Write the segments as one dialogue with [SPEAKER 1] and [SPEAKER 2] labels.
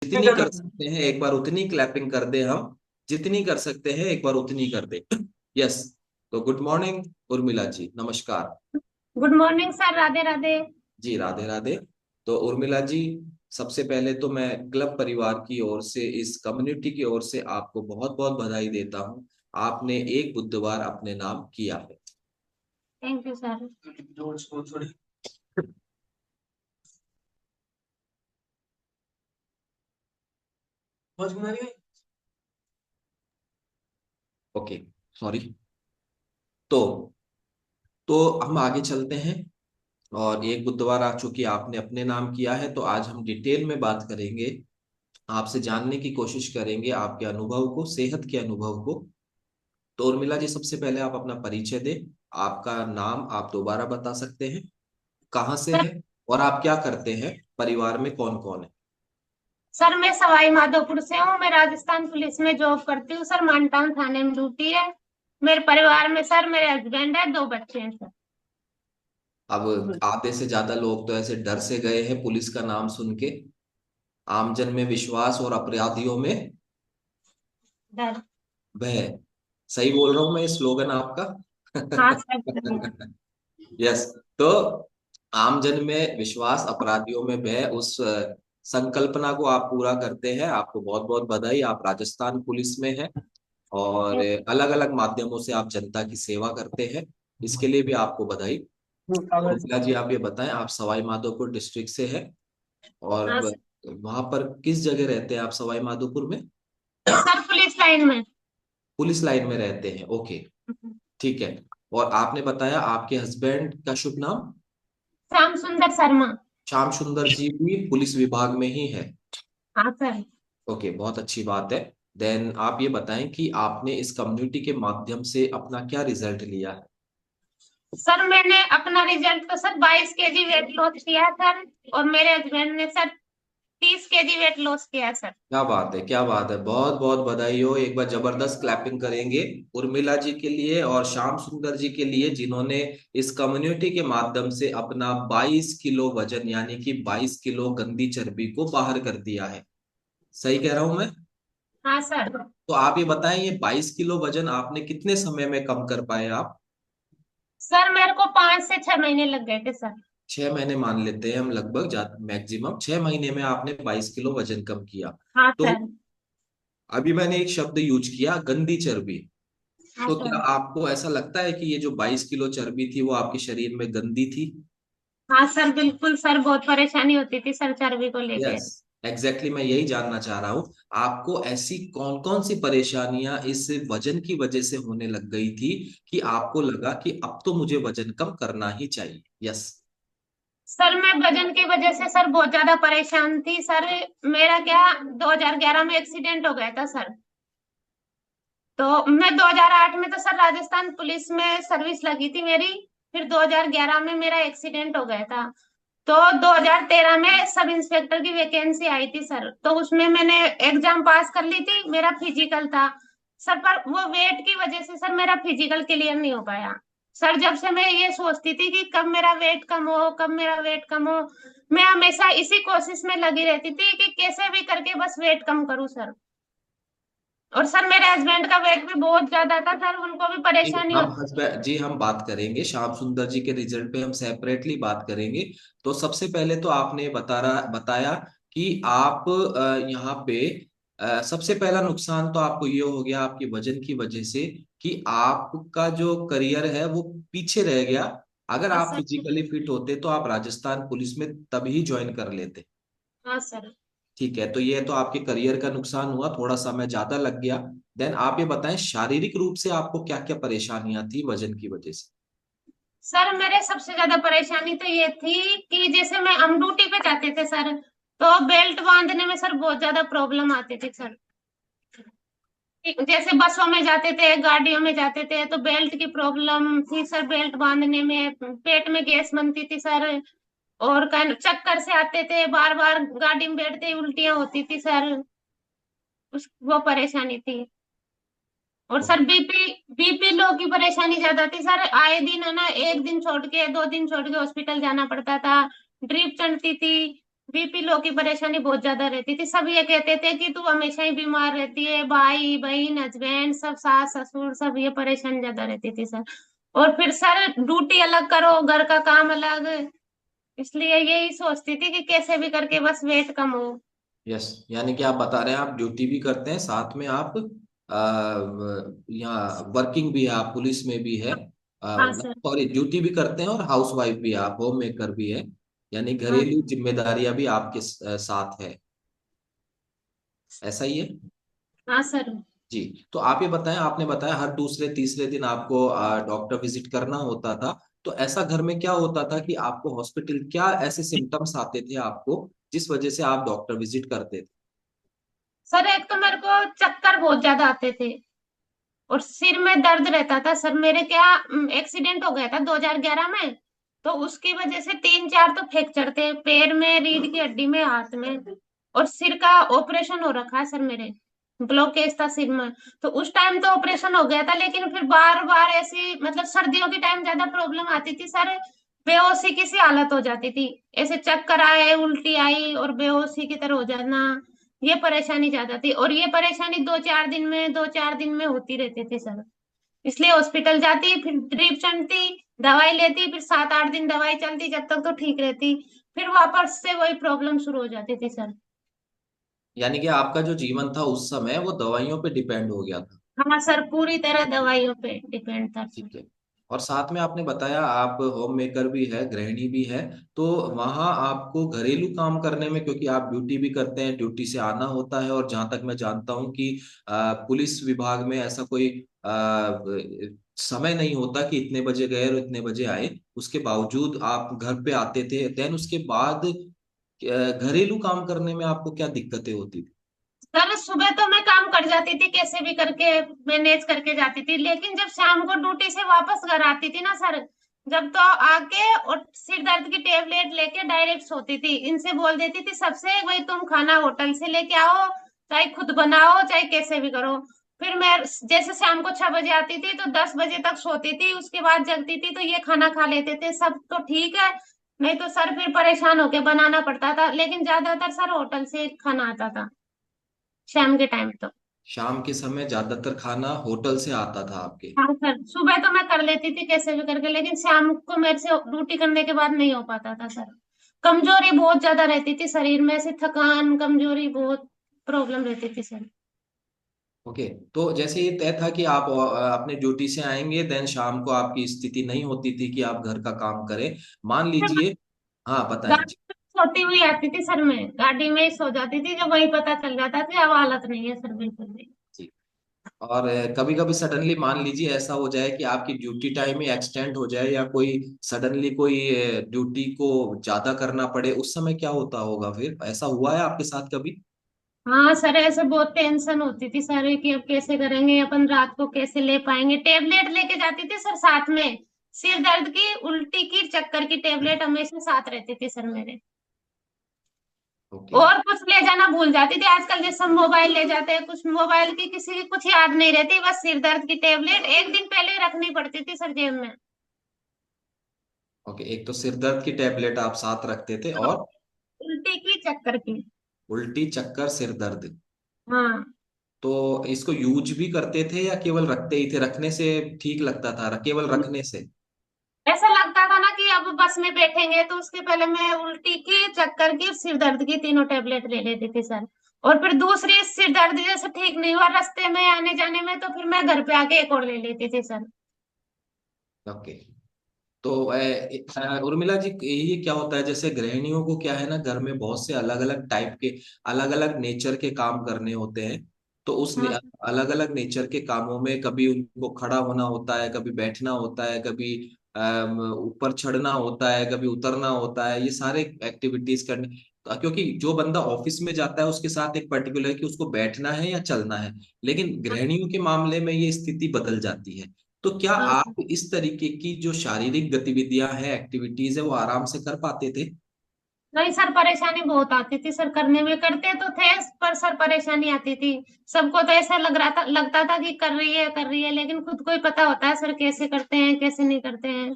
[SPEAKER 1] जितनी कर सकते हैं एक बार उतनी क्लैपिंग कर दे हम, जितनी कर सकते हैं एक बार उतनी कर दे। यस। तो गुड मॉर्निंग उर्मिला जी, नमस्कार।
[SPEAKER 2] Good morning sir. Radhe Radhe.
[SPEAKER 1] जी राधे राधे। तो उर्मिला जी, सबसे पहले तो मैं क्लब परिवार की ओर से, इस कम्युनिटी की ओर से आपको बहुत बहुत बधाई देता हूँ। आपने एक बुधवार अपने नाम किया है।
[SPEAKER 2] Thank you sir.
[SPEAKER 1] Okay, sorry. तो हम आगे चलते हैं। और एक बुधवार आ चूंकि आपने अपने नाम किया है, तो आज हम डिटेल में बात करेंगे, आपसे जानने की कोशिश करेंगे आपके अनुभव को, सेहत के अनुभव को। तो उर्मिला जी, सबसे पहले आप अपना परिचय दें। आपका नाम आप दोबारा बता सकते हैं, कहाँ से
[SPEAKER 2] सर
[SPEAKER 1] है, और आप क्या करते हैं, परिवार में कौन कौन है।
[SPEAKER 2] सर मैं सवाई माधोपुर से हूँ। मैं राजस्थान पुलिस में जॉब करती हूँ सर। मानटाउन थाने में ड्यूटी है। मेरे परिवार में सर मेरे हस्बैंड है, दो बच्चे हैं सर।
[SPEAKER 1] अब आधे से ज्यादा लोग तो ऐसे डर से गए हैं पुलिस का नाम सुन के। आमजन में विश्वास और अपराधियों में
[SPEAKER 2] डर।
[SPEAKER 1] भय। सही बोल रहा हूं मैं, ये स्लोगन आपका?
[SPEAKER 2] हाँ सर जरूर।
[SPEAKER 1] यस। तो आमजन में विश्वास, अपराधियों में भय, उस संकल्पना को आप पूरा करते हैं। आपको बहुत बहुत बधाई। आप राजस्थान पुलिस में हैं और अलग अलग माध्यमों से आप जनता की सेवा करते हैं, इसके लिए भी आपको बधाई। उर्मिला जी, आप ये बताएं, आप सवाई माधोपुर डिस्ट्रिक्ट से हैं और
[SPEAKER 2] हाँ सर।
[SPEAKER 1] वहां पर किस जगह रहते हैं आप सवाई माधोपुर में?
[SPEAKER 2] सर पुलिस लाइन में।
[SPEAKER 1] पुलिस लाइन में रहते हैं, ओके। ठीक है। और आपने बताया आपके हस्बैंड का शुभ नाम?
[SPEAKER 2] श्याम सुंदर शर्मा।
[SPEAKER 1] श्याम सुंदर जी भी पुलिस विभाग में ही है?
[SPEAKER 2] हाँ सर।
[SPEAKER 1] ओके, बहुत अच्छी बात है। देन आप ये बताएं कि आपने इस कम्युनिटी के माध्यम से अपना क्या रिजल्ट लिया है।
[SPEAKER 2] सर मैंने अपना रिजल्ट तो सर 22 केजी वेट लॉस किया सर। और मेरे हस्बैंड ने सर 30 केजी वेट लॉस किया सर।
[SPEAKER 1] क्या बात है, क्या बात है, बहुत बहुत बधाई हो। एक बार जबरदस्त क्लैपिंग करेंगे उर्मिला जी के लिए और श्याम सुंदर जी के लिए, जिन्होंने इस कम्युनिटी के माध्यम से अपना 22 किलो वजन, यानी कि 22 किलो गंदी चर्बी को बाहर कर दिया है। सही कह रहा हूं मैं?
[SPEAKER 2] हाँ सर।
[SPEAKER 1] तो आप ये बताएं, ये 22 किलो वजन आपने कितने समय में कम कर पाए आप?
[SPEAKER 2] सर मेरे को 5 से 6 महीने लग गए थे सर।
[SPEAKER 1] 6 महीने मान लेते हैं हम, लगभग मैक्सिमम 6 महीने में आपने 22 किलो वजन कम किया।
[SPEAKER 2] हाँ
[SPEAKER 1] तो
[SPEAKER 2] सर।
[SPEAKER 1] अभी मैंने एक शब्द यूज किया, गंदी चर्बी।
[SPEAKER 2] हाँ
[SPEAKER 1] तो क्या
[SPEAKER 2] सर।
[SPEAKER 1] आपको ऐसा लगता है कि ये जो 22 किलो चर्बी थी वो आपके शरीर में गंदी थी?
[SPEAKER 2] हाँ सर बिल्कुल सर, बहुत परेशानी होती थी सर चर्बी को लेके।
[SPEAKER 1] यस, एग्जैक्टली, मैं यही जानना चाह रहा हूँ। आपको ऐसी कौन कौन सी परेशानियां इस वजन की वजह से होने लग गई थी कि आपको लगा कि अब तो मुझे वजन कम करना ही चाहिए? यस।
[SPEAKER 2] सर मैं वजन की वजह से सर बहुत ज्यादा परेशान थी सर। मेरा क्या 2011 में एक्सीडेंट हो गया था सर। तो मैं 2008 में तो सर राजस्थान पुलिस में सर्विस लगी थी मेरी। फिर 2011 में मेरा एक्सीडेंट हो गया था। तो 2013 में सब इंस्पेक्टर की वैकेंसी आई थी सर, तो उसमें मैंने एग्जाम पास कर ली थी। मेरा फिजिकल था सर, पर वो वेट की वजह से सर मेरा फिजिकल क्लियर नहीं हो पाया। सर जब से मैं ये सोचती थी कि कब मेरा वेट कम हो, कब मेरा वेट कम हो, मैं हमेशा इसी कोशिश में लगी रहती थी कि कैसे भी करके बस वेट कम करूं सर। और सर मेरे हस्बैंड का वेट भी बहुत ज्यादा था सर, उनको भी
[SPEAKER 1] जी,
[SPEAKER 2] परेशानी
[SPEAKER 1] हम
[SPEAKER 2] होती।
[SPEAKER 1] हस्बैंड जी, हम बात करेंगे श्याम सुंदर जी के रिजल्ट पे, हम सेपरेटली बात करेंगे। तो सबसे पहले तो आपने बताया कि आप यहाँ पे सबसे पहला नुकसान तो आपको ये हो गया आपके वजन की वजह से, कि आपका जो करियर है वो पीछे रह गया। अगर
[SPEAKER 2] हाँ
[SPEAKER 1] आप
[SPEAKER 2] सर।
[SPEAKER 1] फिजिकली फिट होते तो आप राजस्थान पुलिस में तभी ज्वाइन कर लेते।
[SPEAKER 2] हाँ सर।
[SPEAKER 1] ठीक है, तो ये तो आपके करियर का नुकसान हुआ, थोड़ा समय ज्यादा लग गया। देन आप ये बताएं, शारीरिक रूप से आपको क्या क्या परेशानियां थी वजन की वजह से?
[SPEAKER 2] सर मेरे सबसे ज्यादा परेशानी तो ये थी कि जैसे मैं हम ड्यूटी पे जाते थे सर, तो बेल्ट बांधने में सर बहुत ज्यादा प्रॉब्लम आती थी सर। जैसे बसों में जाते थे, गाड़ियों में जाते थे, तो बेल्ट की प्रॉब्लम थी सर। बेल्ट बांधने में पेट में गैस बनती थी सर। और चक्कर से आते थे, बार बार गाड़ी में बैठते ही उल्टियां होती थी सर। वो परेशानी थी। और सर बीपी बीपी लो की परेशानी ज्यादा थी सर। आए दिन है ना, एक दिन छोड़ के, 2 दिन छोड़ के हॉस्पिटल जाना पड़ता था। ड्रिप चढ़ती थी। बीपी लो की परेशानी बहुत ज्यादा रहती थी। सब ये कहते थे कि तू हमेशा ही बीमार रहती है, भाई बहन हस्बैंड सब सास ससुर सब ये परेशानी ज्यादा रहती थी सर। और फिर सर ड्यूटी अलग करो, घर का काम अलग, इसलिए यही सोचती थी कि कैसे भी करके बस वेट कम हो।
[SPEAKER 1] यस, यानी कि आप बता रहे हैं आप ड्यूटी भी करते हैं, साथ में आप यहाँ वर्किंग भी है, आप पुलिस में भी है,
[SPEAKER 2] हाँ सर।
[SPEAKER 1] सॉरी ड्यूटी भी करते हैं और हाउस वाइफ भी है, आप होम मेकर भी है, यानी
[SPEAKER 2] हाँ।
[SPEAKER 1] घरेलू जिम्मेदारियां भी आपके साथ है, ऐसा ही है।
[SPEAKER 2] हाँ सर।
[SPEAKER 1] जी। तो आप ये बताएं, आपने बताया हर दूसरे तीसरे दिन आपको डॉक्टर विजिट करना होता था, तो ऐसा घर में क्या होता था कि आपको हॉस्पिटल क्या ऐसे सिम्टम्स आते थे आपको जिस वजह से आप डॉक्टर विजिट करते थे?
[SPEAKER 2] सर एक तो मेरे को चक्कर बहुत ज्यादा आते थे और सिर में दर्द रहता था सर। मेरे क्या एक्सीडेंट हो गया था 2011 में, तो उसकी वजह से 3 4 तो फ्रैक्चर थे, पैर में, रीढ़ की हड्डी में, हाथ में। और सिर का ऑपरेशन हो रखा है सर मेरे, ब्लॉकेज था सिर में। तो उस टाइम तो ऑपरेशन हो गया था, लेकिन फिर बार बार ऐसी मतलब सर्दियों के टाइम ज्यादा प्रॉब्लम आती थी सर। बेहोशी की सी हालत हो जाती थी, ऐसे चक्कर आए, उल्टी आई और बेहोशी की तरह हो जाना। ये परेशानी ज्यादा थी और ये परेशानी 2 4 दिन में होती रहती थी सर। इसलिए हॉस्पिटल जाती, फिर ड्रिप चढ़ती, दवाई लेती, फिर 7 8 दिन दवाई चलती, जब तक तो ठीक रहती, फिर वापस से वही प्रॉब्लम शुरू हो जाती थी सर।
[SPEAKER 1] यानी कि आपका जो जीवन था उस समय वो दवाइयों पे डिपेंड हो गया था।
[SPEAKER 2] हाँ सर, पूरी तरह दवाइयों पे डिपेंड था सर।
[SPEAKER 1] ठीक है। और साथ में आपने बताया आप होम मेकर भी है, गृहिणी भी है, तो वहाँ आपको घरेलू काम करने में, क्योंकि आप ड्यूटी भी करते हैं, ड्यूटी से आना होता है, और जहां तक मैं जानता हूँ कि पुलिस विभाग में ऐसा कोई समय नहीं होता कि इतने बजे गए और इतने बजे आए, उसके बावजूद आप घर पे आते थे, देन उसके बाद घरेलू काम करने में आपको क्या दिक्कतें होती थी?
[SPEAKER 2] सर सुबह तो मैं काम कर जाती थी, कैसे भी करके मैनेज करके जाती थी, लेकिन जब शाम को ड्यूटी से वापस घर आती थी ना सर, जब तो आके और सिर दर्द की टेबलेट लेके डायरेक्ट सोती थी। इनसे बोल देती थी सबसे, भाई तुम खाना होटल से लेके आओ, चाहे खुद बनाओ चाहे कैसे भी करो। फिर मैं जैसे शाम को 6 बजे आती थी तो 10 बजे तक सोती थी, उसके बाद जगती थी, तो ये खाना खा लेते थे सब तो ठीक है। नहीं तो सर फिर परेशान होके बनाना पड़ता था, लेकिन ज्यादातर सर होटल से खाना आता था शाम के टाइम तो।
[SPEAKER 1] शाम के समय ज्यादातर खाना होटल से आता था आपके?
[SPEAKER 2] हाँ सर, सुबह तो मैं कर लेती थी कैसे भी करके, लेकिन शाम को मेरे से ड्यूटी करने के बाद नहीं हो पाता था सर। कमजोरी बहुत ज्यादा रहती थी शरीर में, ऐसी थकान कमजोरी बहुत प्रॉब्लम रहती थी सर।
[SPEAKER 1] ओके। तो जैसे ये तय था कि आप अपने ड्यूटी से आएंगे, देन शाम को आपकी स्थिति नहीं होती थी कि आप घर का काम करें, मान
[SPEAKER 2] फिर मैं
[SPEAKER 1] लीजिए। हाँ, बताएं
[SPEAKER 2] गाड़ी
[SPEAKER 1] जी।
[SPEAKER 2] में सोती हुई आती थी सर, मैं गाड़ी में ही सो जाती थी, जब वही पता चल जाता कि अब हालत नहीं है सर बिल्कुल भी।
[SPEAKER 1] जी। और कभी कभी सडनली मान लीजिए ऐसा हो जाए कि आपकी ड्यूटी टाइम ही एक्सटेंड हो जाए, या कोई सडनली कोई ड्यूटी को ज्यादा करना पड़े, उस समय क्या होता होगा? फिर ऐसा हुआ है आपके साथ कभी?
[SPEAKER 2] हाँ सर, ऐसे बहुत टेंशन होती थी सर कि अब कैसे करेंगे, अपन रात को कैसे ले पाएंगे। टेबलेट लेके जाती थी सर साथ में, सिर दर्द की, उल्टी की, चक्कर की टेबलेट हमेशा साथ रहती थी सर मेरे।
[SPEAKER 1] ओके।
[SPEAKER 2] और कुछ ले जाना भूल जाती थी, आजकल जैसे हम मोबाइल ले जाते हैं, कुछ मोबाइल की किसी की कुछ याद नहीं रहती, बस सिर दर्द की टेबलेट एक दिन पहले ही रखनी पड़ती थी सर जेब में।
[SPEAKER 1] ओके, एक तो सिर दर्द की टेबलेट आप साथ रखते थे,
[SPEAKER 2] और
[SPEAKER 1] और
[SPEAKER 2] उल्टी की, चक्कर की।
[SPEAKER 1] उल्टी चक्कर सिर दर्द,
[SPEAKER 2] हाँ।
[SPEAKER 1] तो इसको यूज भी करते थे या केवल रखते ही थे? रखने से ठीक लगता था, केवल रखने से?
[SPEAKER 2] ऐसा लगता था ना कि अब बस में बैठेंगे, तो उसके पहले मैं उल्टी की, चक्कर की, सिर दर्द की तीनों टेबलेट ले लेती थी सर। और फिर दूसरी सिर दर्द जैसे ठीक नहीं हुआ रास्ते में आने जाने में, तो फिर मैं घर पे आके एक और ले लेती थी सर।
[SPEAKER 1] ओके। तो उर्मिला जी, ये क्या होता है, जैसे गृहिणियों को क्या है ना, घर में बहुत से अलग अलग टाइप के, अलग अलग नेचर के काम करने होते हैं, तो उस
[SPEAKER 2] हाँ।
[SPEAKER 1] अलग अलग नेचर के कामों में कभी उनको खड़ा होना होता है, कभी बैठना होता है, कभी ऊपर चढ़ना होता है, कभी उतरना होता है, ये सारे एक्टिविटीज करने, क्योंकि जो बंदा ऑफिस में जाता है उसके साथ एक पर्टिकुलर कि उसको बैठना है या चलना है, लेकिन गृहिणियों के मामले में ये स्थिति बदल जाती है। तो क्या
[SPEAKER 2] हाँ
[SPEAKER 1] आप इस तरीके की जो शारीरिक गतिविधियां हैं, एक्टिविटीज है, वो आराम से कर पाते थे?
[SPEAKER 2] नहीं सर, परेशानी बहुत आती थी सर करने में, करते तो थे पर सर परेशानी आती थी। सबको तो ऐसा लग रहा था, लगता था कि कर रही है कर रही है, लेकिन खुद को ही पता होता है सर कैसे करते हैं कैसे नहीं करते हैं।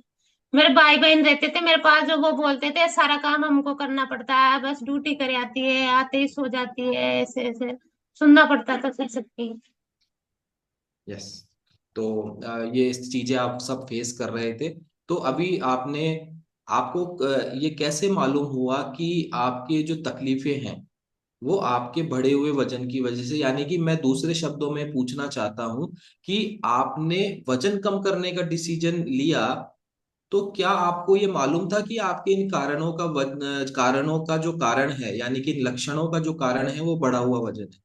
[SPEAKER 2] मेरे भाई बहन रहते थे मेरे पास, जो वो बोलते थे सारा काम हमको करना पड़ता है, बस ड्यूटी करे आती है, आते ही सो जाती है, ऐसे ऐसे सुनना पड़ता था सर सबकी।
[SPEAKER 1] यस। तो ये चीजें आप सब फेस कर रहे थे। तो अभी आपने, आपको ये कैसे मालूम हुआ कि आपके जो तकलीफें हैं वो आपके बढ़े हुए वजन की वजह से, यानी कि मैं दूसरे शब्दों में पूछना चाहता हूं कि आपने वजन कम करने का डिसीजन लिया, तो क्या आपको ये मालूम था कि आपके इन कारणों का जो कारण है, यानी कि इन लक्षणों का जो कारण है वो बढ़ा हुआ वजन है?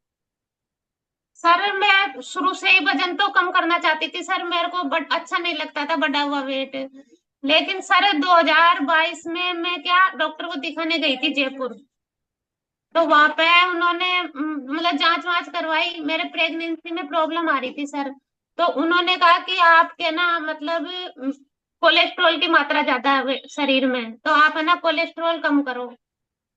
[SPEAKER 2] सर मैं शुरू से ही वजन तो कम करना चाहती थी सर, मेरे को बट अच्छा नहीं लगता था बढ़ा हुआ वेट। लेकिन सर 2022 में मैं क्या डॉक्टर को दिखाने गई थी जयपुर। तो वहां पे उन्होंने मतलब जांच वांच करवाई, मेरे प्रेगनेंसी में प्रॉब्लम आ रही थी सर। तो उन्होंने कहा कि आपके ना मतलब कोलेस्ट्रॉल की मात्रा ज्यादा है शरीर में, तो आप है ना कोलेस्ट्रॉल कम करो।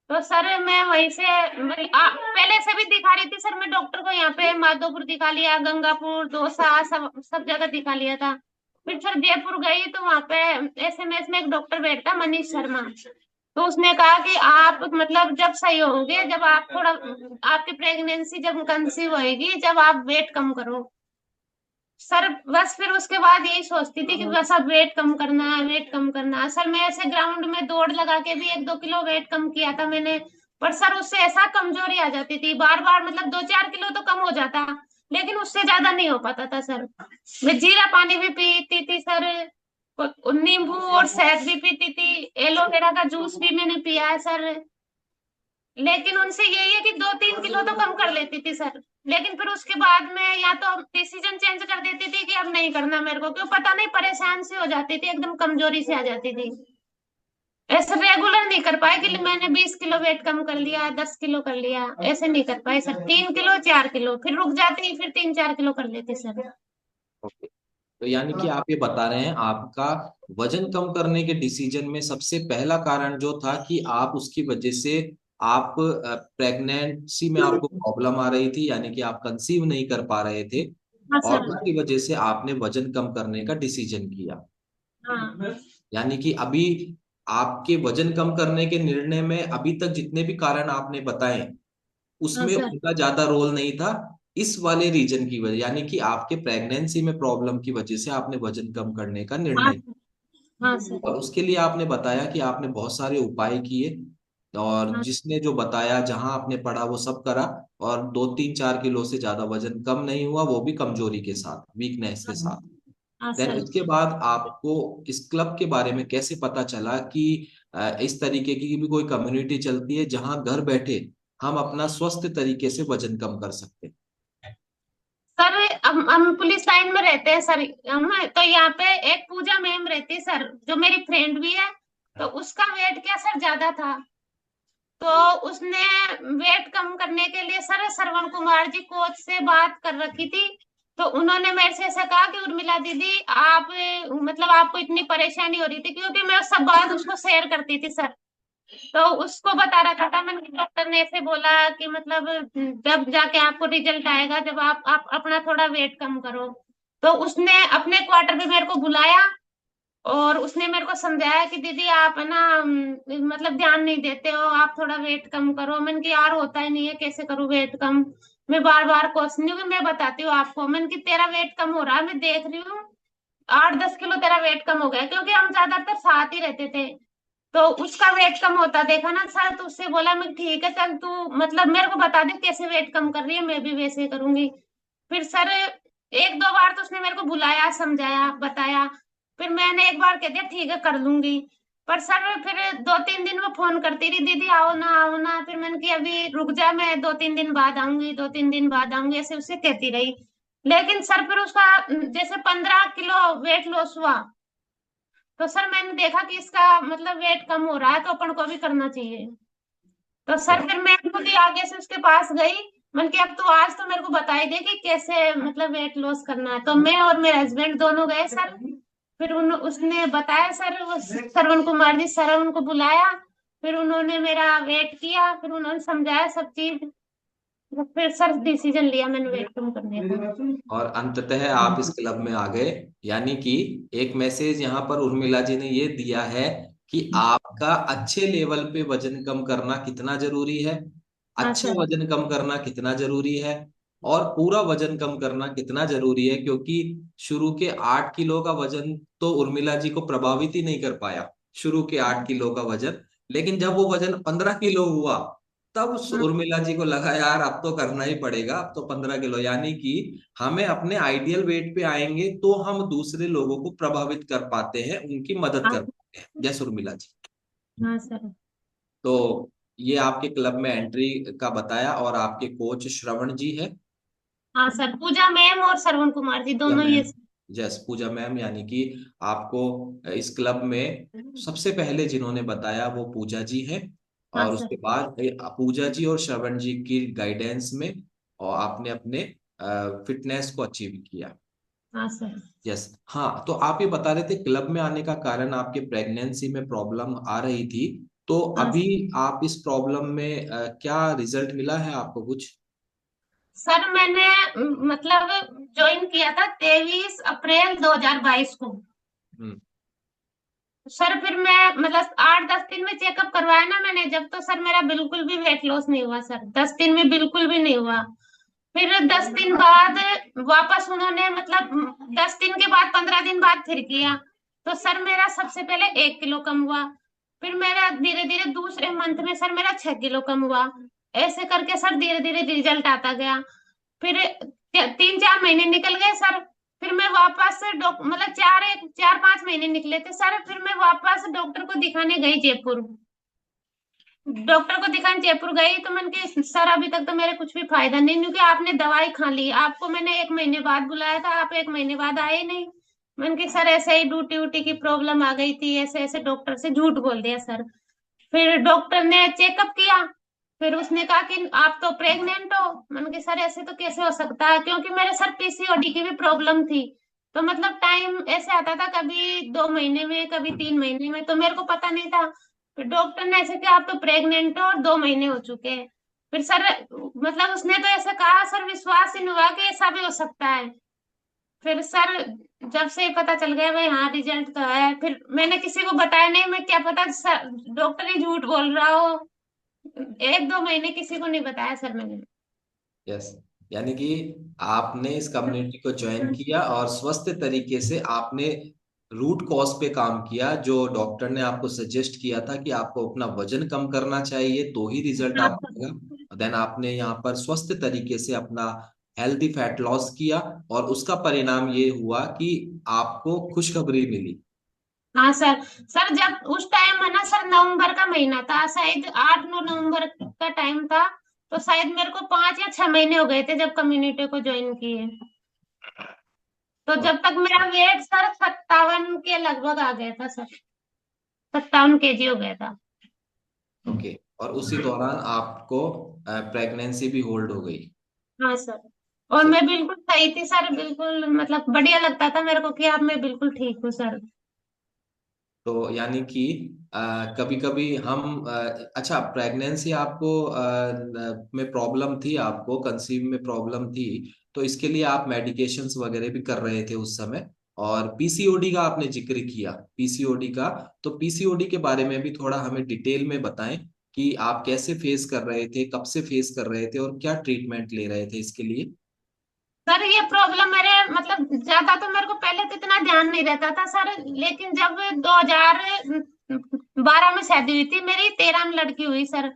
[SPEAKER 2] तो सर मैं वहीं से पहले से भी दिखा रही थी सर, मैं डॉक्टर को यहाँ पे माधोपुर दिखा लिया, गंगापुर, दौसा, सब सब जगह दिखा लिया था। फिर सर जयपुर गई तो वहां पे एसएमएस में एक डॉक्टर बैठता, मनीष शर्मा। तो उसने कहा कि आप मतलब जब सही होंगे, जब आप थोड़ा आपकी प्रेगनेंसी जब कंसीव होएगी, जब आप वेट कम करो। सर बस फिर उसके बाद यही सोचती थी कि बस अब वेट कम करना है, वेट कम करना है। सर मैं ऐसे ग्राउंड में दौड़ लगा के भी 1-2 किलो वेट कम किया था मैंने। पर सर उससे ऐसा कमजोरी आ जाती थी बार बार, मतलब 2-4 किलो तो कम हो जाता, लेकिन उससे ज्यादा नहीं हो पाता था सर। मैं जीरा पानी भी पीती थी सर, नींबू और शहद भी पीती थी, एलोवेरा का जूस भी मैंने पिया है सर। लेकिन उनसे यही है कि 2-3 किलो तो कम कर लेती थी सर। लेकिन फिर उसके बाद में या तो डिसीजन चेंज कर देती थी कि अब नहीं करना मेरे को, क्यों पता नहीं परेशान से हो जाती थी, एकदम कमजोरी से आ जाती थी। ऐसे रेगुलर नहीं कर पाए कि मैंने 20 किलो वेट कम कर लिया, 10 किलो कर लिया, ऐसे नहीं कर पाए सर। 3 किलो 4 किलो फिर रुक जाती, फिर 3-4 किलो कर लेते सर।
[SPEAKER 1] ओके। तो यानी कि आप ये बता रहे हैं आपका वजन कम करने के डिसीजन में सबसे पहला कारण जो था कि आप उसकी वजह से, आप प्रेगनेंसी में आपको प्रॉब्लम आ रही थी, यानी कि आप कंसीव नहीं कर पा रहे थे,
[SPEAKER 2] हाँ
[SPEAKER 1] और
[SPEAKER 2] सर।
[SPEAKER 1] उसकी वजह से आपने वजन कम करने का डिसीजन किया।
[SPEAKER 2] हाँ।
[SPEAKER 1] यानी कि अभी आपके वजन कम करने के निर्णय में अभी तक जितने भी कारण आपने बताए
[SPEAKER 2] हाँ
[SPEAKER 1] उसमें
[SPEAKER 2] सर।
[SPEAKER 1] उनका ज्यादा रोल नहीं था, इस वाले रीजन की वजह, यानी कि आपके प्रेगनेंसी में प्रॉब्लम की वजह से आपने वजन कम करने का
[SPEAKER 2] हाँ।
[SPEAKER 1] निर्णय।
[SPEAKER 2] हाँ सर।
[SPEAKER 1] और उसके लिए आपने बताया कि आपने बहुत सारे उपाय किए, और
[SPEAKER 2] हाँ।
[SPEAKER 1] जिसने जो बताया जहां आपने पढ़ा वो सब करा, और 2-3-4 किलो से ज्यादा वजन कम नहीं हुआ, वो भी कमजोरी के साथ, वीकनेस के साथ।
[SPEAKER 2] हाँ
[SPEAKER 1] देन
[SPEAKER 2] सर।
[SPEAKER 1] उसके बाद आपको इस क्लब के बारे में कैसे पता चला कि इस तरीके की भी कोई कम्युनिटी चलती है जहां घर बैठे हम अपना स्वस्थ तरीके से वजन कम कर सकते हैं?
[SPEAKER 2] सर हम पुलिस लाइन में रहते हैं सर। हम तो यहाँ पे एक पूजा मैम रहती है सर, जो मेरी फ्रेंड भी है। तो उसका वेट क्या सर ज्यादा था। तो उसने वेट कम करने के लिए सर श्रवण कुमार जी कोच से बात कर रखी थी। तो उन्होंने मेरे से ऐसा कहा कि उर्मिला दीदी आप मतलब आपको इतनी परेशानी हो रही थी, क्योंकि मैं सब बात उसको शेयर करती थी सर। तो उसको बता रखा था मैंने, डॉक्टर ने ऐसे बोला कि मतलब जब जाके आपको रिजल्ट आएगा, जब आप अपना थोड़ा वेट कम करो। तो उसने अपने क्वार्टर में मेरे को बुलाया, और उसने मेरे को समझाया कि दीदी आप है ना मतलब ध्यान नहीं देते हो, आप थोड़ा वेट कम करो। मैंने कि यार होता ही नहीं है, कैसे करूँ वेट कम। मैं बार बार क्वेश्चन कि मैं बताती हूँ आपको, मैंने कि तेरा वेट कम हो रहा है, मैं देख रही हूँ 8-10 किलो तेरा वेट कम हो गया, क्योंकि हम ज्यादातर साथ ही रहते थे। तो उसका वेट कम होता देखा ना सर, तो उससे बोला मैं ठीक है चल तू मतलब मेरे को बता दे कैसे वेट कम कर रही है, मैं भी वैसे करूंगी। फिर सर 1-2 बार तो उसने मेरे को बुलाया, समझाया, बताया। फिर मैंने एक बार कह दिया ठीक है कर लूंगी। पर सर फिर 2-3 दिन में फोन करती रही, दीदी आओ ना आओ ना। फिर मैंने कि अभी रुक जा, मैं 2-3 दिन बाद आऊंगी, 2-3 दिन बाद आऊंगी, ऐसे उससे कहती रही। लेकिन सर फिर उसका जैसे 15 किलो वेट लॉस हुआ। तो सर मैंने देखा कि इसका मतलब वेट कम हो रहा है, तो अपन को भी करना चाहिए। तो सर फिर मैं खुद ही आगे से उसके पास गई। मैंने कि अब तू आज तो मेरे को बता ही दे कि कैसे मतलब वेट लॉस करना है। तो मैं और मेरे हस्बैंड दोनों गए सर। फिर उसने बताया सर, वो श्रवण कुमार जी सर उनको बुलाया। फिर उन्होंने मेरा वेट किया, फिर उन्होंने समझाया सब चीज। तो फिर सर डिसीजन लिया मैंने वेट कम करने का।
[SPEAKER 1] और अंततः आप इस क्लब में आ गए। यानी कि एक मैसेज यहाँ पर उर्मिला जी ने ये दिया है कि आपका अच्छे लेवल पे वजन कम करना कितना जरूरी है,
[SPEAKER 2] हाँ
[SPEAKER 1] अच्छा
[SPEAKER 2] सर।
[SPEAKER 1] वजन कम करना कितना जरूरी है, और पूरा वजन कम करना कितना जरूरी है। क्योंकि शुरू के 8 किलो का वजन तो उर्मिला जी को प्रभावित ही नहीं कर पाया, शुरू के 8 किलो का वजन। लेकिन जब वो वजन 15 किलो हुआ, तब उस
[SPEAKER 2] हाँ
[SPEAKER 1] उर्मिला जी को लगा यार अब तो करना ही पड़ेगा, अब तो 15 किलो। यानी कि हमें अपने आइडियल वेट पे आएंगे तो हम दूसरे लोगों को प्रभावित कर पाते हैं, उनकी मदद कर
[SPEAKER 2] हाँ।
[SPEAKER 1] पाते हैं। जय उर्मिला जी।
[SPEAKER 2] हाँ सर।
[SPEAKER 1] तो ये आपके क्लब में एंट्री का बताया, और आपके कोच श्रवण जी है।
[SPEAKER 2] हाँ सर, पूजा मैम और श्रवण कुमार जी
[SPEAKER 1] पूजा
[SPEAKER 2] दोनों ये।
[SPEAKER 1] मैम, जस पूजा मैम, यानी कि आपको इस क्लब में सबसे पहले जिन्होंने बताया वो पूजा जी हैं।
[SPEAKER 2] हाँ
[SPEAKER 1] और
[SPEAKER 2] सर।
[SPEAKER 1] उसके बाद पूजा जी और श्रवण जी की गाइडेंस में और आपने अपने फिटनेस को अचीव किया।
[SPEAKER 2] हाँ सर।
[SPEAKER 1] यस। हाँ, तो आप ये बता रहे थे क्लब में आने का कारण आपके प्रेगनेंसी में प्रॉब्लम आ रही थी। तो
[SPEAKER 2] हाँ
[SPEAKER 1] अभी आप इस प्रॉब्लम में क्या रिजल्ट मिला है आपको कुछ?
[SPEAKER 2] सर, मैंने मतलब ज्वाइन किया था 23 अप्रैल 2022 को।
[SPEAKER 1] हम्म।
[SPEAKER 2] सर फिर मैं मतलब 8-10 दिन में चेकअप करवाया ना मैंने, जब तो सर मेरा बिल्कुल भी वेट लॉस नहीं हुआ सर, 10 दिन में बिल्कुल भी नहीं हुआ। फिर 10 दिन बाद वापस उन्होंने मतलब 10 दिन के बाद 15 दिन बाद फिर किया, तो सर मेरा सबसे पहले 1 किलो कम हुआ। फिर मेरा धीरे धीरे दूसरे मंथ में सर मेरा 6 किलो कम हुआ। ऐसे करके सर धीरे धीरे रिजल्ट आता गया। फिर 3-4 महीने निकल गए सर। फिर मैं वापस से मतलब 4-5 महीने निकले थे सर, फिर मैं वापस डॉक्टर को दिखाने गई जयपुर। डॉक्टर को दिखाने जयपुर गई तो मैंने कहा सर अभी तक तो मेरे कुछ भी फायदा नहीं, क्योंकि आपने दवाई खा ली, आपको मैंने 1 महीने बाद बुलाया था, आप 1 महीने बाद आए नहीं। मैंने कहा सर ऐसे ही ड्यूटी उटी की प्रॉब्लम आ गई थी, ऐसे ऐसे डॉक्टर से झूठ बोल दिया सर। फिर डॉक्टर ने चेकअप किया। फिर उसने कहा कि आप तो प्रेग्नेंट हो। मैंने कहा सर ऐसे तो कैसे हो सकता है, क्योंकि मेरे सर पीसीओडी की भी प्रॉब्लम थी। तो मतलब टाइम ऐसे आता था, कभी 2 महीने में कभी 3 महीने में, तो मेरे को पता नहीं था। फिर डॉक्टर ने ऐसे कहा आप तो प्रेग्नेंट हो और 2 महीने हो चुके हैं। फिर सर मतलब उसने तो ऐसा कहा सर, विश्वास ही नहीं हुआ कि ऐसा भी हो सकता है। फिर सर जब से ही पता चल गया भाई हाँ रिजल्ट तो है, फिर मैंने किसी को बताया नहीं, मैं क्या पता सर डॉक्टर ही झूठ बोल रहा हो। 1-2 महीने किसी को नहीं बताया सर मैंने।
[SPEAKER 1] यस। यानी कि आपने इस कम्युनिटी को ज्वाइन किया और स्वस्थ तरीके से आपने रूट कॉज पे काम किया, जो डॉक्टर ने आपको सजेस्ट किया था कि आपको अपना वजन कम करना चाहिए तो ही रिजल्ट
[SPEAKER 2] हाँ
[SPEAKER 1] आपको
[SPEAKER 2] सर।
[SPEAKER 1] आएगा। देन आपने यहाँ पर स्वस्थ तरीके से अपना हेल्दी फैट लॉस किया, और उसका परिणाम ये हुआ कि आपको खुशखबरी मिली।
[SPEAKER 2] हाँ सर। सर जब उस टाइम है ना सर, नवंबर का महीना था शायद, 8-9 नवंबर का टाइम था। तो शायद मेरे को 5 या 6 महीने हो गए थे जब कम्युनिटी को ज्वाइन किए। तो जब तक मेरा वेट सर 57 के लगभग आ गया था सर, 57 केजी हो गया था।
[SPEAKER 1] ओके। और उसी दौरान आपको प्रेगनेंसी भी होल्ड हो गई।
[SPEAKER 2] हाँ सर। और मैं बिल्कुल सही थी सर, बिल्कुल मतलब बढ़िया लगता था मेरे को कि अब मैं बिल्कुल ठीक हूँ सर।
[SPEAKER 1] तो यानी कि कभी कभी हम अच्छा, प्रेगनेंसी आपको में प्रॉब्लम थी, आपको कंसीव में प्रॉब्लम थी, तो इसके लिए आप मेडिकेशंस वगैरह भी कर रहे थे उस समय। और पीसीओडी का आपने जिक्र किया, पीसीओडी का, तो पीसीओडी के बारे में भी थोड़ा हमें डिटेल में बताएं कि आप कैसे फेस कर रहे थे, कब से फेस कर रहे थे, और क्या ट्रीटमेंट ले रहे थे इसके लिए।
[SPEAKER 2] सर ये प्रॉब्लम मेरे मतलब ज्यादा तो मेरे को पहले तो इतना ध्यान नहीं रहता था सर, लेकिन जब 2012 में शादी हुई थी मेरी, 13 में लड़की हुई सर।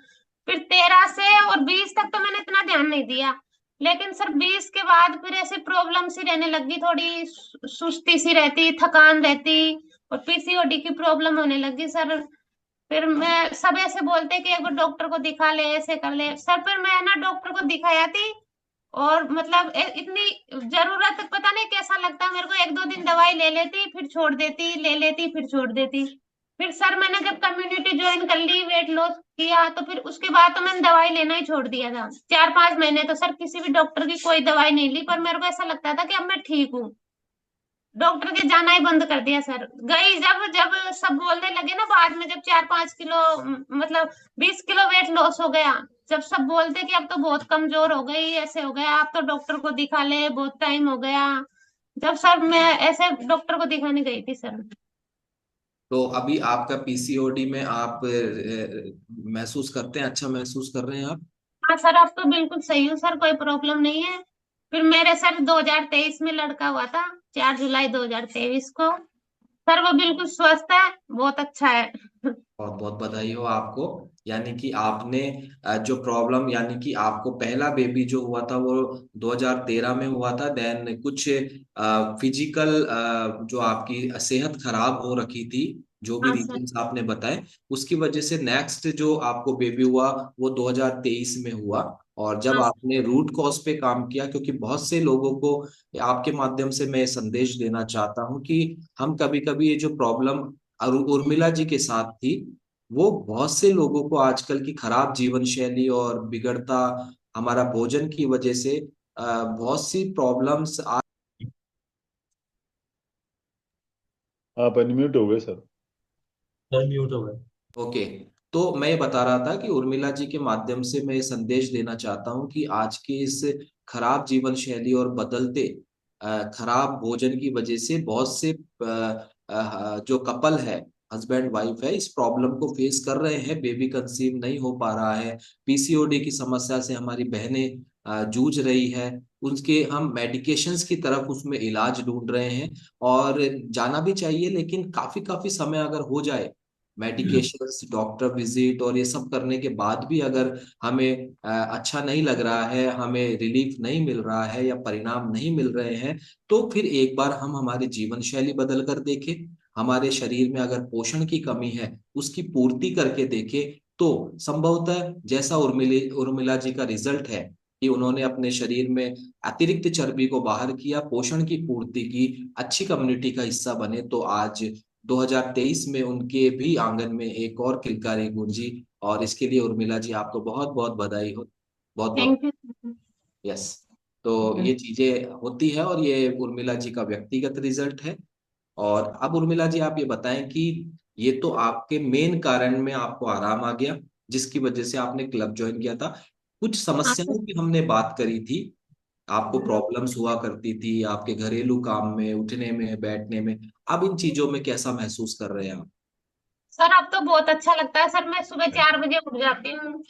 [SPEAKER 2] फिर 13 से और 20 तक तो मैंने इतना ध्यान नहीं दिया। लेकिन सर 20 के बाद फिर ऐसी प्रॉब्लम सी रहने लगी, थोड़ी सुस्ती सी रहती, थकान रहती, और पीसीओडी की प्रॉब्लम होने लगी सर। फिर मैं सब ऐसे बोलते कि एक बार डॉक्टर को दिखा ले, ऐसे कर ले सर। फिर मैं ना डॉक्टर को दिखाया थी, और मतलब इतनी जरूरत पता नहीं कैसा लगता मेरे को, 1-2 दिन दवाई ले लेती फिर छोड़ देती, ले लेती फिर छोड़ देती। फिर सर मैंने जब कम्युनिटी ज्वाइन कर ली, वेट लॉस किया, तो फिर उसके बाद तो मैंने दवाई लेना ही छोड़ दिया था। 4-5 महीने तो सर किसी भी डॉक्टर की कोई दवाई नहीं ली, पर मेरे को ऐसा लगता था कि अब मैं ठीक हूँ। डॉक्टर के जाना ही बंद कर दिया सर। गई जब जब सब बोलने लगे ना बाद में, जब 4-5 किलो मतलब 20 किलो वेट लॉस हो गया, जब सब बोलते कि अब तो बहुत कमजोर हो गई, ऐसे हो गया, आप तो डॉक्टर को दिखा ले, बहुत टाइम हो गया, जब सर मैं ऐसे डॉक्टर को दिखाने गई थी सर।
[SPEAKER 1] तो अभी आपका पीसीओडी में आप महसूस करते हैं, अच्छा महसूस कर रहे हैं आप?
[SPEAKER 2] हाँ सर, अब तो बिल्कुल सही हूँ सर, कोई प्रॉब्लम नहीं है। फिर मेरे सर 2023 में लड़का हुआ था, 4 जुलाई 2023 को। सर वो बिल्कुल स्वस्थ है, बहुत अच्छा है।
[SPEAKER 1] बहुत बहुत बधाई हो आपको। यानी कि आपने जो प्रॉब्लम, यानी कि आपको पहला बेबी जो हुआ था वो 2013 में हुआ था, देन कुछ फिजिकल जो आपकी सेहत खराब हो रखी थी, जो भी
[SPEAKER 2] हाँ सर।
[SPEAKER 1] रीजंस आपने बताए, उसकी वजह से नेक्स्ट जो आपको बेबी हुआ वो 2023 में हुआ। और जब
[SPEAKER 2] हाँ सर।
[SPEAKER 1] आपने रूट कॉज पे काम किया, क्योंकि बहुत से लोगों को आपके माध्यम से मैं संदेश देना चाहता हूं कि हम कभी कभी ये जो प्रॉब्लम उर्मिला जी के साथ थी, वो बहुत से लोगों को आजकल की खराब जीवन शैली और बिगड़ता हमारा भोजन की वजह से बहुत सी प्रॉब्लम्स आ।
[SPEAKER 3] आप अनम्यूट हो गए सर।
[SPEAKER 4] सर म्यूट हो गए।
[SPEAKER 1] ओके। तो मैं ये बता रहा था कि उर्मिला जी के माध्यम से मैं ये संदेश देना चाहता हूँ कि आज के इस खराब जीवन शैली और बदलते खराब भोजन की वजह से बहुत से जो कपल है, हस्बैंड वाइफ है, इस प्रॉब्लम को फेस कर रहे हैं, बेबी कंसीव नहीं हो पा रहा है, पीसीओडी की समस्या से हमारी बहनें जूझ रही है। उनके हम मेडिकेशंस की तरफ उसमें इलाज ढूंढ रहे हैं, और जाना भी चाहिए, लेकिन काफी काफी समय अगर हो जाए, मेडिकेशंस, डॉक्टर विजिट और ये सब करने के बाद भी अगर हमें अच्छा नहीं लग रहा है, हमें रिलीफ नहीं मिल रहा है या परिणाम नहीं मिल रहे हैं, तो फिर एक बार हम हमारी जीवन शैली बदल कर देखें। हमारे शरीर में अगर पोषण की कमी है, उसकी पूर्ति करके देखें, तो संभवतः जैसा उर्मिला जी का रिजल्ट है कि उन्होंने अपने शरीर में अतिरिक्त चर्बी को बाहर किया, पोषण की पूर्ति की, अच्छी कम्युनिटी का हिस्सा बने, तो आज 2023 में उनके भी आंगन में एक और किलकारी गूंजी। और इसके लिए उर्मिला जी आपको बहुत बहुत बधाई हो। बहुत बहुत।
[SPEAKER 2] Thank you.
[SPEAKER 1] यस। तो ये चीजें होती है, और ये उर्मिला जी का व्यक्तिगत रिजल्ट है। और अब उर्मिला जी आप ये बताएं कि ये तो आपके मेन कारण में आपको आराम आ गया, जिसकी वजह से आपने क्लब ज्वाइन किया था। कुछ
[SPEAKER 2] हाँ सर।
[SPEAKER 1] समस्याओं की हमने बात करी थी, आपको प्रॉब्लम्स हुआ करती थी आपके घरेलू काम में, उठने में, बैठने में। अब इन चीजों में कैसा महसूस कर रहे हैं आप?
[SPEAKER 2] सर अब तो बहुत अच्छा लगता है सर, मैं सुबह 4 बजे उठ जाती हूँ,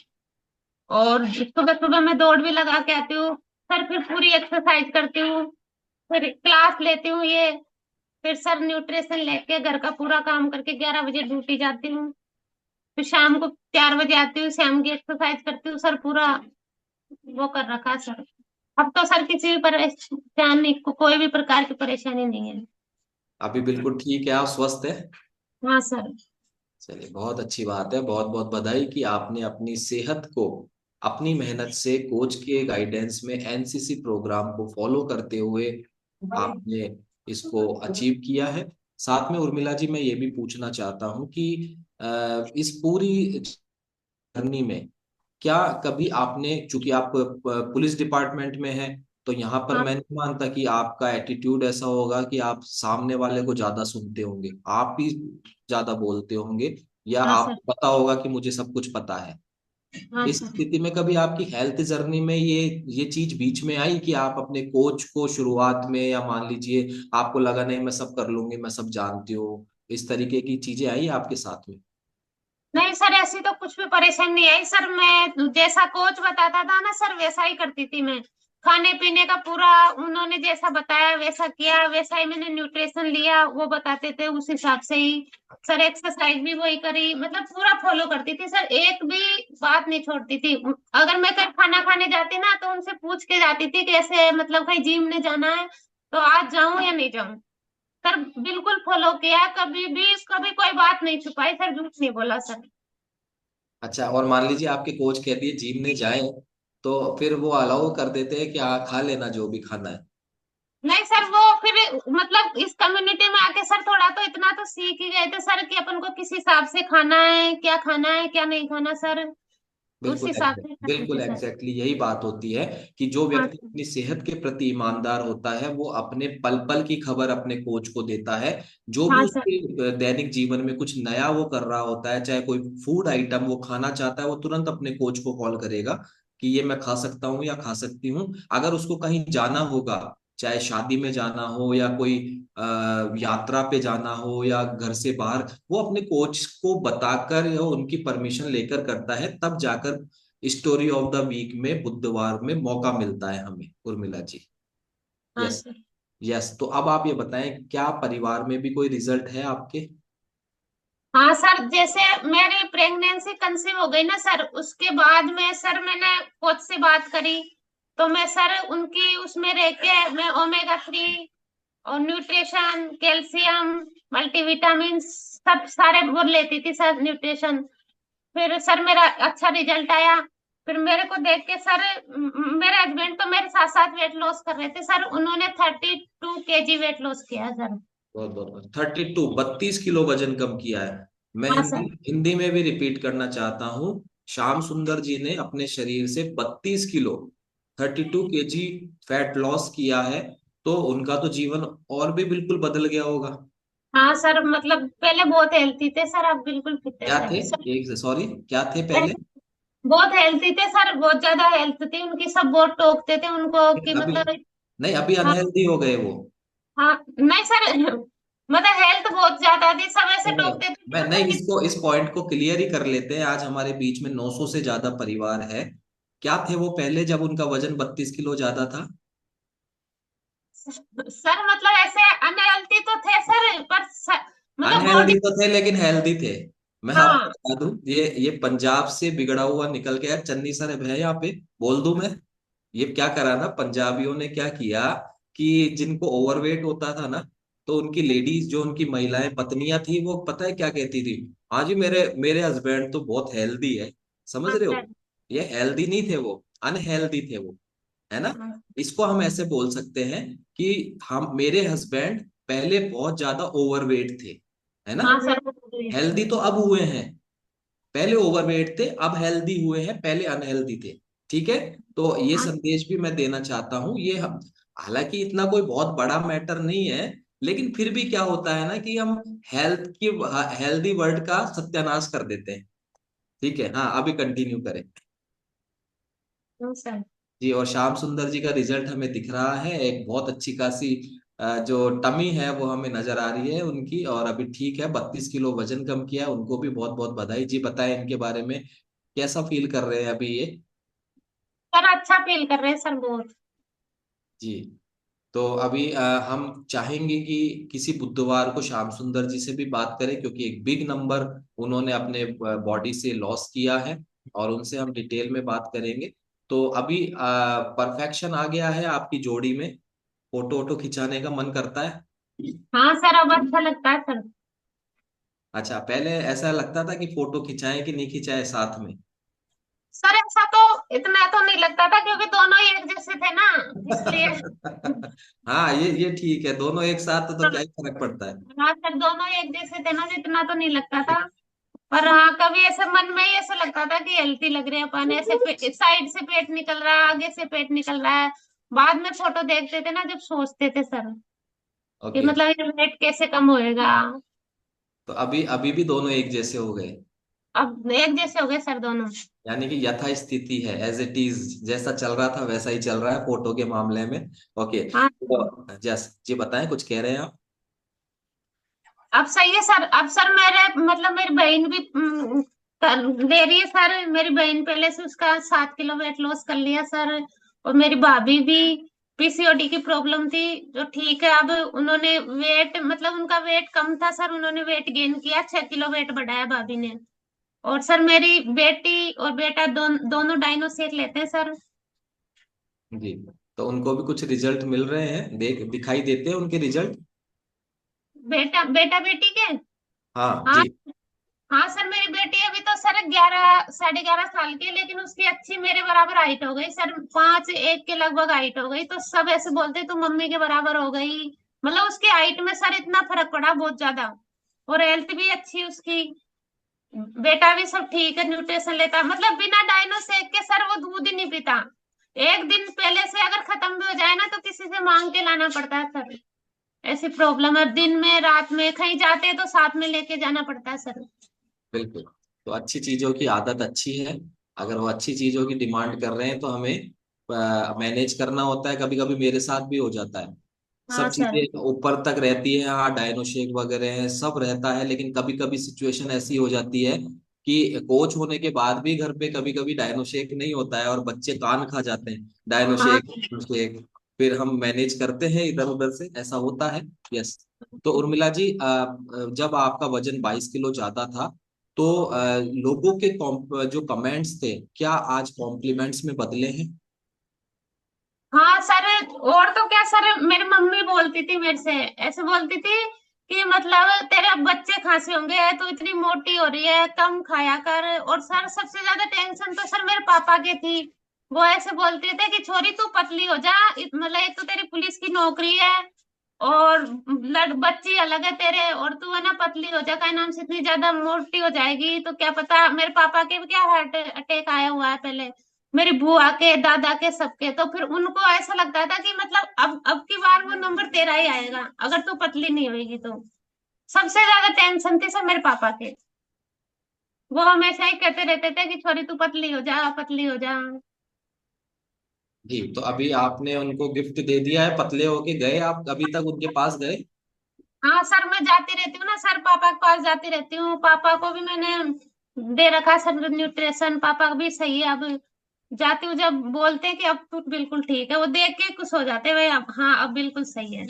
[SPEAKER 2] और सुबह सुबह मैं दौड़ भी लगा के आती हूँ सर, फिर पूरी एक्सरसाइज करती हूँ, फिर क्लास लेती हूँ ये, फिर सर न्यूट्रिशन लेके घर का पूरा काम करके 11 बजे ड्यूटी जाती हूँ, फिर शाम को 4 बजे आती हूँ, शाम की एक्सरसाइज करती हूँ सर, पूरा वो कर रखा है सर। अब तो सर किसी भी परेशानी को, कोई भी प्रकार की परेशानी नहीं है।
[SPEAKER 1] अभी बिल्कुल ठीक है, आप स्वस्थ है?
[SPEAKER 2] हाँ सर।
[SPEAKER 1] चलिए, बहुत अच्छी बात है। बहुत बहुत बधाई कि आपने अपनी सेहत को अपनी मेहनत से, कोच के गाइडेंस में, एनसीसी प्रोग्राम को फॉलो करते हुए आपने इसको अचीव किया है। साथ में उर्मिला जी मैं ये भी पूछना चाहता हूँ कि इस पूरी जर्नी में क्या कभी आपने, चूंकि आप पुलिस डिपार्टमेंट में हैं, तो यहाँ पर
[SPEAKER 2] हाँ।
[SPEAKER 1] मैं नहीं मानता कि आपका एटीट्यूड ऐसा होगा कि आप सामने वाले को ज्यादा सुनते होंगे, आप भी ज्यादा बोलते होंगे, या
[SPEAKER 2] हाँ सर।
[SPEAKER 1] आपको पता होगा कि मुझे सब कुछ पता है।
[SPEAKER 2] हाँ
[SPEAKER 1] इस
[SPEAKER 2] सर।
[SPEAKER 1] स्थिति में कभी आपकी हेल्थ जर्नी में ये चीज बीच में आई कि आप अपने कोच को शुरुआत में, या मान लीजिए आपको लगा नहीं मैं सब कर लूंगी, मैं सब जानती हूँ, इस तरीके की चीजें आई आपके साथ में?
[SPEAKER 2] नहीं सर, ऐसी तो कुछ भी परेशानी नहीं आई सर, मैं जैसा कोच बताता था ना सर, वैसा ही करती थी मैं, खाने पीने का पूरा उन्होंने जैसा बताया वैसा किया, वैसा ही मैंने न्यूट्रिशन लिया, वो बताते थे उस हिसाब से ही सर, एक्सरसाइज भी वही करी, मतलब पूरा फॉलो करती थी सर, एक भी बात नहीं छोड़ती थी। अगर मैं कहीं खाना खाने जाती ना तो उनसे पूछ के जाती थी कि ऐसे मतलब कहीं जिम ने जाना है तो आज जाऊं या नहीं जाऊं। सर बिल्कुल फॉलो किया, कभी कोई बात नहीं छुपाई सर, झूठ नहीं बोला सर।
[SPEAKER 1] अच्छा, और मान लीजिए आपके कोच कह दिए जिम में जाए, तो फिर वो अलाउ कर देते हैं कि खा लेना जो भी खाना है?
[SPEAKER 2] नहीं सर, वो फिर मतलब इस कम्युनिटी में आके सर थोड़ा तो इतना तो सीख ही गए थे सर कि अपन को किस हिसाब से खाना है, क्या नहीं खाना सर। उस हिसाब से कर रहे
[SPEAKER 1] बिल्कुल
[SPEAKER 2] थे सर।
[SPEAKER 1] एग्जैक्टली यही बात होती है कि जो
[SPEAKER 2] हाँ
[SPEAKER 1] व्यक्ति
[SPEAKER 2] सर।
[SPEAKER 1] अपनी सेहत के प्रति ईमानदार होता है वो अपने पल पल की खबर अपने कोच को देता है। जो भी
[SPEAKER 2] हाँ सर।
[SPEAKER 1] उसके दैनिक जीवन में कुछ नया वो कर रहा होता है, चाहे कोई फूड आइटम वो खाना चाहता है, वो तुरंत अपने कोच को कॉल करेगा कि ये मैं खा सकता हूँ या खा सकती हूँ। अगर उसको कहीं जाना होगा, चाहे शादी में जाना हो या कोई यात्रा पे जाना हो या घर से बाहर, वो अपने कोच को बताकर या उनकी परमिशन लेकर करता है, तब जाकर स्टोरी ऑफ द वीक में बुधवार में मौका मिलता है हमें, उर्मिला जी।
[SPEAKER 2] हाँ
[SPEAKER 1] यस।
[SPEAKER 2] सर।
[SPEAKER 1] यस, तो अब आप ये बताएं, क्या परिवार में भी कोई रिजल्ट है आपके?
[SPEAKER 2] हाँ सर, जैसे मेरी प्रेगनेंसी कंसीव हो गई ना सर, उसके बाद में सर मैंने कोच से बात करी। तो मैं सर उनकी उसमें रह के मैं ओमेगा 3 और न्यूट्रिशन, कैल्शियम, मल्टीविटामिन सब सारे वो लेती थी सर, न्यूट्रिशन। फिर सर मेरा अच्छा रिजल्ट आया। फिर मेरे को देख के सर मेरे हस्बैंड तो मेरे साथ साथ वेट लॉस कर रहे थे सर, उन्होंने 32 kg वेट लॉस किया सर।
[SPEAKER 1] बहुत बहुत 32, 32 किलो वजन कम किया है। मैं
[SPEAKER 2] हाँ
[SPEAKER 1] हिंदी
[SPEAKER 2] सर।
[SPEAKER 1] हिंदी में भी रिपीट करना चाहता हूँ। श्याम सुंदर जी ने अपने शरीर से 32 किलो, 32 kg फैट लॉस किया है। तो उनका तो जीवन और भी बिल्कुल बदल गया होगा।
[SPEAKER 2] हाँ सर, मतलब पहले बहुत हेल्थी थे सर, अब बिल्कुल फिट है
[SPEAKER 1] क्या थे?
[SPEAKER 2] Sir sir.
[SPEAKER 1] एक सॉरी, क्या थे पहले?
[SPEAKER 2] बहुत हेल्थी थे सर, बहुत ज्यादा हेल्थ थी उनकी, सब बहुत टोकते थे उनको कि
[SPEAKER 1] अभी
[SPEAKER 2] मतलब।
[SPEAKER 1] नहीं, अभी
[SPEAKER 2] हाँ।
[SPEAKER 1] अनहेल्दी हो गए वो।
[SPEAKER 2] हाँ। नहीं सर, मतलब हेल्थ बहुत ज्यादा थी, सब ऐसे
[SPEAKER 1] नहीं नहीं,
[SPEAKER 2] टोकते थे कि
[SPEAKER 1] मैं नहीं,
[SPEAKER 2] मतलब कि।
[SPEAKER 1] इसको इस पॉइंट को क्लियर ही कर लेते हैं। आज हमारे बीच में 900 से ज्यादा परिवार है। क्या थे वो पहले जब उनका वजन 32 किलो ज्यादा था?
[SPEAKER 2] सर मतलब ऐसे अनहेल्थी तो थे सर, पर मतलब
[SPEAKER 1] अनहेल्दी
[SPEAKER 2] बॉडी।
[SPEAKER 1] तो थे लेकिन हेल्दी थे। मैं आपको
[SPEAKER 2] हाँ।
[SPEAKER 1] बता दूं, ये पंजाब से बिगड़ा हुआ निकल के आया। चन्नी सर है यहाँ पे, बोल दूं मैं? ये क्या करा ना, पंजाबियों ने क्या किया कि जिनको ओवरवेट होता था ना, तो उनकी लेडीज, जो उनकी महिलाएं पत्नियां थी, वो पता है क्या कहती थी? हाँ जी, मेरे मेरे हस्बैंड तो बहुत हेल्दी है। समझ
[SPEAKER 2] हाँ
[SPEAKER 1] रहे
[SPEAKER 2] सर।
[SPEAKER 1] हो? ये हेल्दी नहीं थे, वो अनहेल्दी थे वो, है ना?
[SPEAKER 2] हाँ।
[SPEAKER 1] इसको हम ऐसे बोल सकते हैं कि हम, मेरे हस्बैंड पहले बहुत ज्यादा ओवरवेट थे, है ना?
[SPEAKER 2] हाँ सर, वो तो ये थे।
[SPEAKER 1] हेल्दी तो अब हुए हैं। पहले ओवरवेट थे, अब हेल्दी हुए हैं, पहले अनहेल्दी थे। ठीक है? तो ये
[SPEAKER 2] हाँ।
[SPEAKER 1] संदेश भी मैं देना चाहता हूँ। ये हम, हालांकि इतना कोई बहुत बड़ा मैटर नहीं है, लेकिन फिर भी क्या होता है ना कि हम हेल्थ की, हेल्दी वर्ड का सत्यानाश कर देते हैं। ठीक है, हाँ, अभी कंटिन्यू करें।
[SPEAKER 2] हाँ सर।
[SPEAKER 1] जी, और श्याम सुंदर जी का रिजल्ट हमें दिख रहा है, एक बहुत अच्छी खासी जो टमी है वो हमें नजर आ रही है उनकी, और अभी ठीक है, 32 किलो वजन कम किया है। उनको भी बहुत बहुत बधाई। जी बताएं इनके बारे में, कैसा फील कर रहे हैं अभी ये?
[SPEAKER 2] सर अच्छा फील कर रहे हैं सर, बहुत।
[SPEAKER 1] जी, तो अभी हम चाहेंगे कि किसी बुधवार को श्याम सुंदर जी से भी बात करें, क्योंकि एक बिग नंबर उन्होंने अपने बॉडी से लॉस किया है, और उनसे हम डिटेल में बात करेंगे। तो अभी परफेक्शन आ गया है आपकी जोड़ी में, फोटो वोटो खिंचाने का मन करता है?
[SPEAKER 2] हाँ सर, अब अच्छा लगता है सर।
[SPEAKER 1] अच्छा, पहले ऐसा लगता था कि फोटो खिंचाएं कि नहीं खिंचाएं साथ में?
[SPEAKER 2] सर ऐसा तो इतना तो नहीं लगता था, क्योंकि दोनों ही एक जैसे थे ना, इसलिए।
[SPEAKER 1] हाँ, ये ठीक है, दोनों एक साथ तो क्या ही फर्क पड़ता है।
[SPEAKER 2] हाँ सर, दोनों ही एक जैसे थे ना, इतना तो नहीं लगता था। पर हाँ, कभी ऐसे मन में ही ऐसा लगता था कि हेल्थी लग रहे हैं अपन, ऐसे साइड से पेट निकल रहा है, आगे से पेट निकल रहा है। बाद में फोटो देखते थे ना, जब सोचते थे सर कि
[SPEAKER 1] ओके,
[SPEAKER 2] मतलब ये वेट कैसे कम होएगा।
[SPEAKER 1] तो अभी अभी भी दोनों एक जैसे हो गए?
[SPEAKER 2] अब एक जैसे हो गए सर दोनों।
[SPEAKER 1] यानी कि यथा स्थिति है, एज इट इज, जैसा चल रहा था वैसा ही चल रहा है फोटो के मामले में। ओके,
[SPEAKER 2] हाँ।
[SPEAKER 1] तो जस जी बताएं, कुछ कह रहे हैं आप?
[SPEAKER 2] अब सही है सर, अब सर मेरे मतलब मेरी बहन भी दे रही है सर। मेरी बहन पहले से उसका 7 किलो वेट लॉस कर लिया सर। और मेरी भाभी भी पीसीओडी की प्रॉब्लम थी, जो ठीक है अब। उन्होंने वेट मतलब उनका वेट कम था सर, उन्होंने वेट गेन किया, 6 किलो वेट बढ़ाया भाभी ने। और सर मेरी बेटी और बेटा दोनों डाइनोसेक लेते हैं सर।
[SPEAKER 1] जी, तो उनको भी कुछ रिजल्ट मिल रहे हैं, दिखाई देते हैं उनके रिजल्ट?
[SPEAKER 2] बेटा बेटा बेटी के।
[SPEAKER 1] हाँ
[SPEAKER 2] हाँ।
[SPEAKER 1] जी।
[SPEAKER 2] हाँ सर, मेरी बेटी अभी तो सर 11 साढ़े 11 साल की है, लेकिन उसकी अच्छी मेरे बराबर हाइट हो गई सर, 5'1" के लगभग हाइट हो गई। तो सब ऐसे बोलते तू मम्मी के बराबर हो गई। मतलब उसकी हाइट में सर इतना फर्क पड़ा, बहुत ज्यादा। और हेल्थ भी अच्छी उसकी, बेटा भी सब ठीक है, न्यूट्रिशन लेता है, मतलब बिना डाइनो शेक के सर वो दूध ही नहीं पीता। एक दिन पहले से अगर खत्म भी हो जाए ना तो किसी से मांग के लाना पड़ता है सर। ऐसी प्रॉब्लम है, दिन में रात में कहीं जाते हैं तो साथ में लेके जाना पड़ता है सर।
[SPEAKER 1] बिल्कुल। तो अच्छी चीजों की आदत अच्छी है। अगर वो अच्छी चीजों की डिमांड कर रहे हैं तो हमें मैनेज करना होता है। कभी कभी मेरे साथ भी हो जाता है।
[SPEAKER 2] हाँ
[SPEAKER 1] सब
[SPEAKER 2] सर।
[SPEAKER 1] चीजें ऊपर तक रहती है, हाँ डायनो शेक वगैरह है सब रहता है, लेकिन कभी कभी सिचुएशन ऐसी हो जाती है कि कोच होने के बाद भी घर पे कभी कभी डायनो शेक नहीं होता है और बच्चे कान खा जाते हैं डायनो
[SPEAKER 2] हाँ
[SPEAKER 1] शेक शेक। फिर हम मैनेज करते हैं इधर उधर से, ऐसा होता है। यस। तो उर्मिला जी, जब आपका वजन 22 किलो ज्यादा था तो लोगों के जो कमेंट्स थे क्या आज कॉम्प्लीमेंट्स में बदले हैं?
[SPEAKER 2] हाँ सर। और तो क्या सर, मेरी मम्मी बोलती थी मेरे से, ऐसे बोलती थी कि मतलब तेरे अब बच्चे खांसे होंगे, तो इतनी मोटी हो रही है, कम खाया कर। और सर सबसे ज्यादा टेंशन तो सर मेरे पापा की थी। वो ऐसे बोलते थे कि छोरी तू पतली हो जा, मतलब एक तो तेरी पुलिस की नौकरी है और बच्ची अलग है तेरे, और तू है ना पतली हो जा, क्या नाम से इतनी ज्यादा मोटी हो जाएगी तो क्या पता। मेरे पापा के भी क्या हार्ट अटैक आया हुआ है पहले, मेरी बुआ के दादा के सबके। तो फिर उनको ऐसा लगता था कि मतलब अब की बार वो नंबर तेरा ही आएगा अगर तू पतली नहीं होगी तो। सबसे ज्यादा टेंशन थी सर मेरे पापा के। वो हमेशा ही कहते रहते थे कि छोरी तू पतली हो जा, पतली हो जा।
[SPEAKER 1] जी, तो अभी आपने उनको गिफ्ट दे दिया है, पतले होके गए आप अभी तक उनके पास गए?
[SPEAKER 2] हाँ सर, मैं जाती रहती हूँ ना सर, पापा के पास जाती रहती हूँ। पापा को भी मैंने दे रखा है सर न्यूट्रिशन, पापा भी सही है अब। जाती हूँ जब बोलते हैं कि अब तू बिल्कुल ठीक है, वो देख के खुश हो जाते हैं भाई, अब हाँ अब बिल्कुल सही है।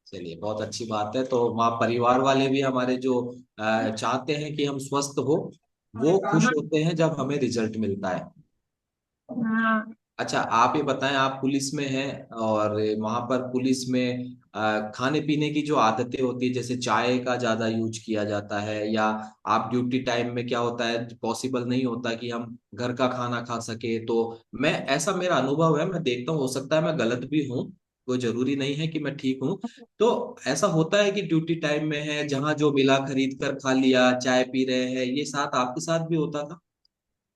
[SPEAKER 1] चलिए, बहुत अच्छी बात है। तो वहाँ परिवार वाले भी हमारे जो चाहते हैं कि हम स्वस्थ हो, वो खुश
[SPEAKER 2] हाँ।
[SPEAKER 1] होते हैं जब हमें रिजल्ट मिलता है।
[SPEAKER 2] हाँ
[SPEAKER 1] अच्छा, आप ये बताएं, आप पुलिस में हैं और वहां पर पुलिस में खाने पीने की जो आदतें होती है, जैसे चाय का ज्यादा यूज किया जाता है, या आप ड्यूटी टाइम में क्या होता है, पॉसिबल नहीं होता कि हम घर का खाना खा सके। तो मैं, ऐसा मेरा अनुभव है, मैं देखता हूँ, हो सकता है मैं गलत भी हूँ, कोई जरूरी नहीं है कि मैं ठीक हूँ। तो ऐसा होता है कि ड्यूटी टाइम में है, जहां जो मिला खरीद कर खा लिया, चाय पी रहे हैं, ये साथ आपके साथ भी होता था?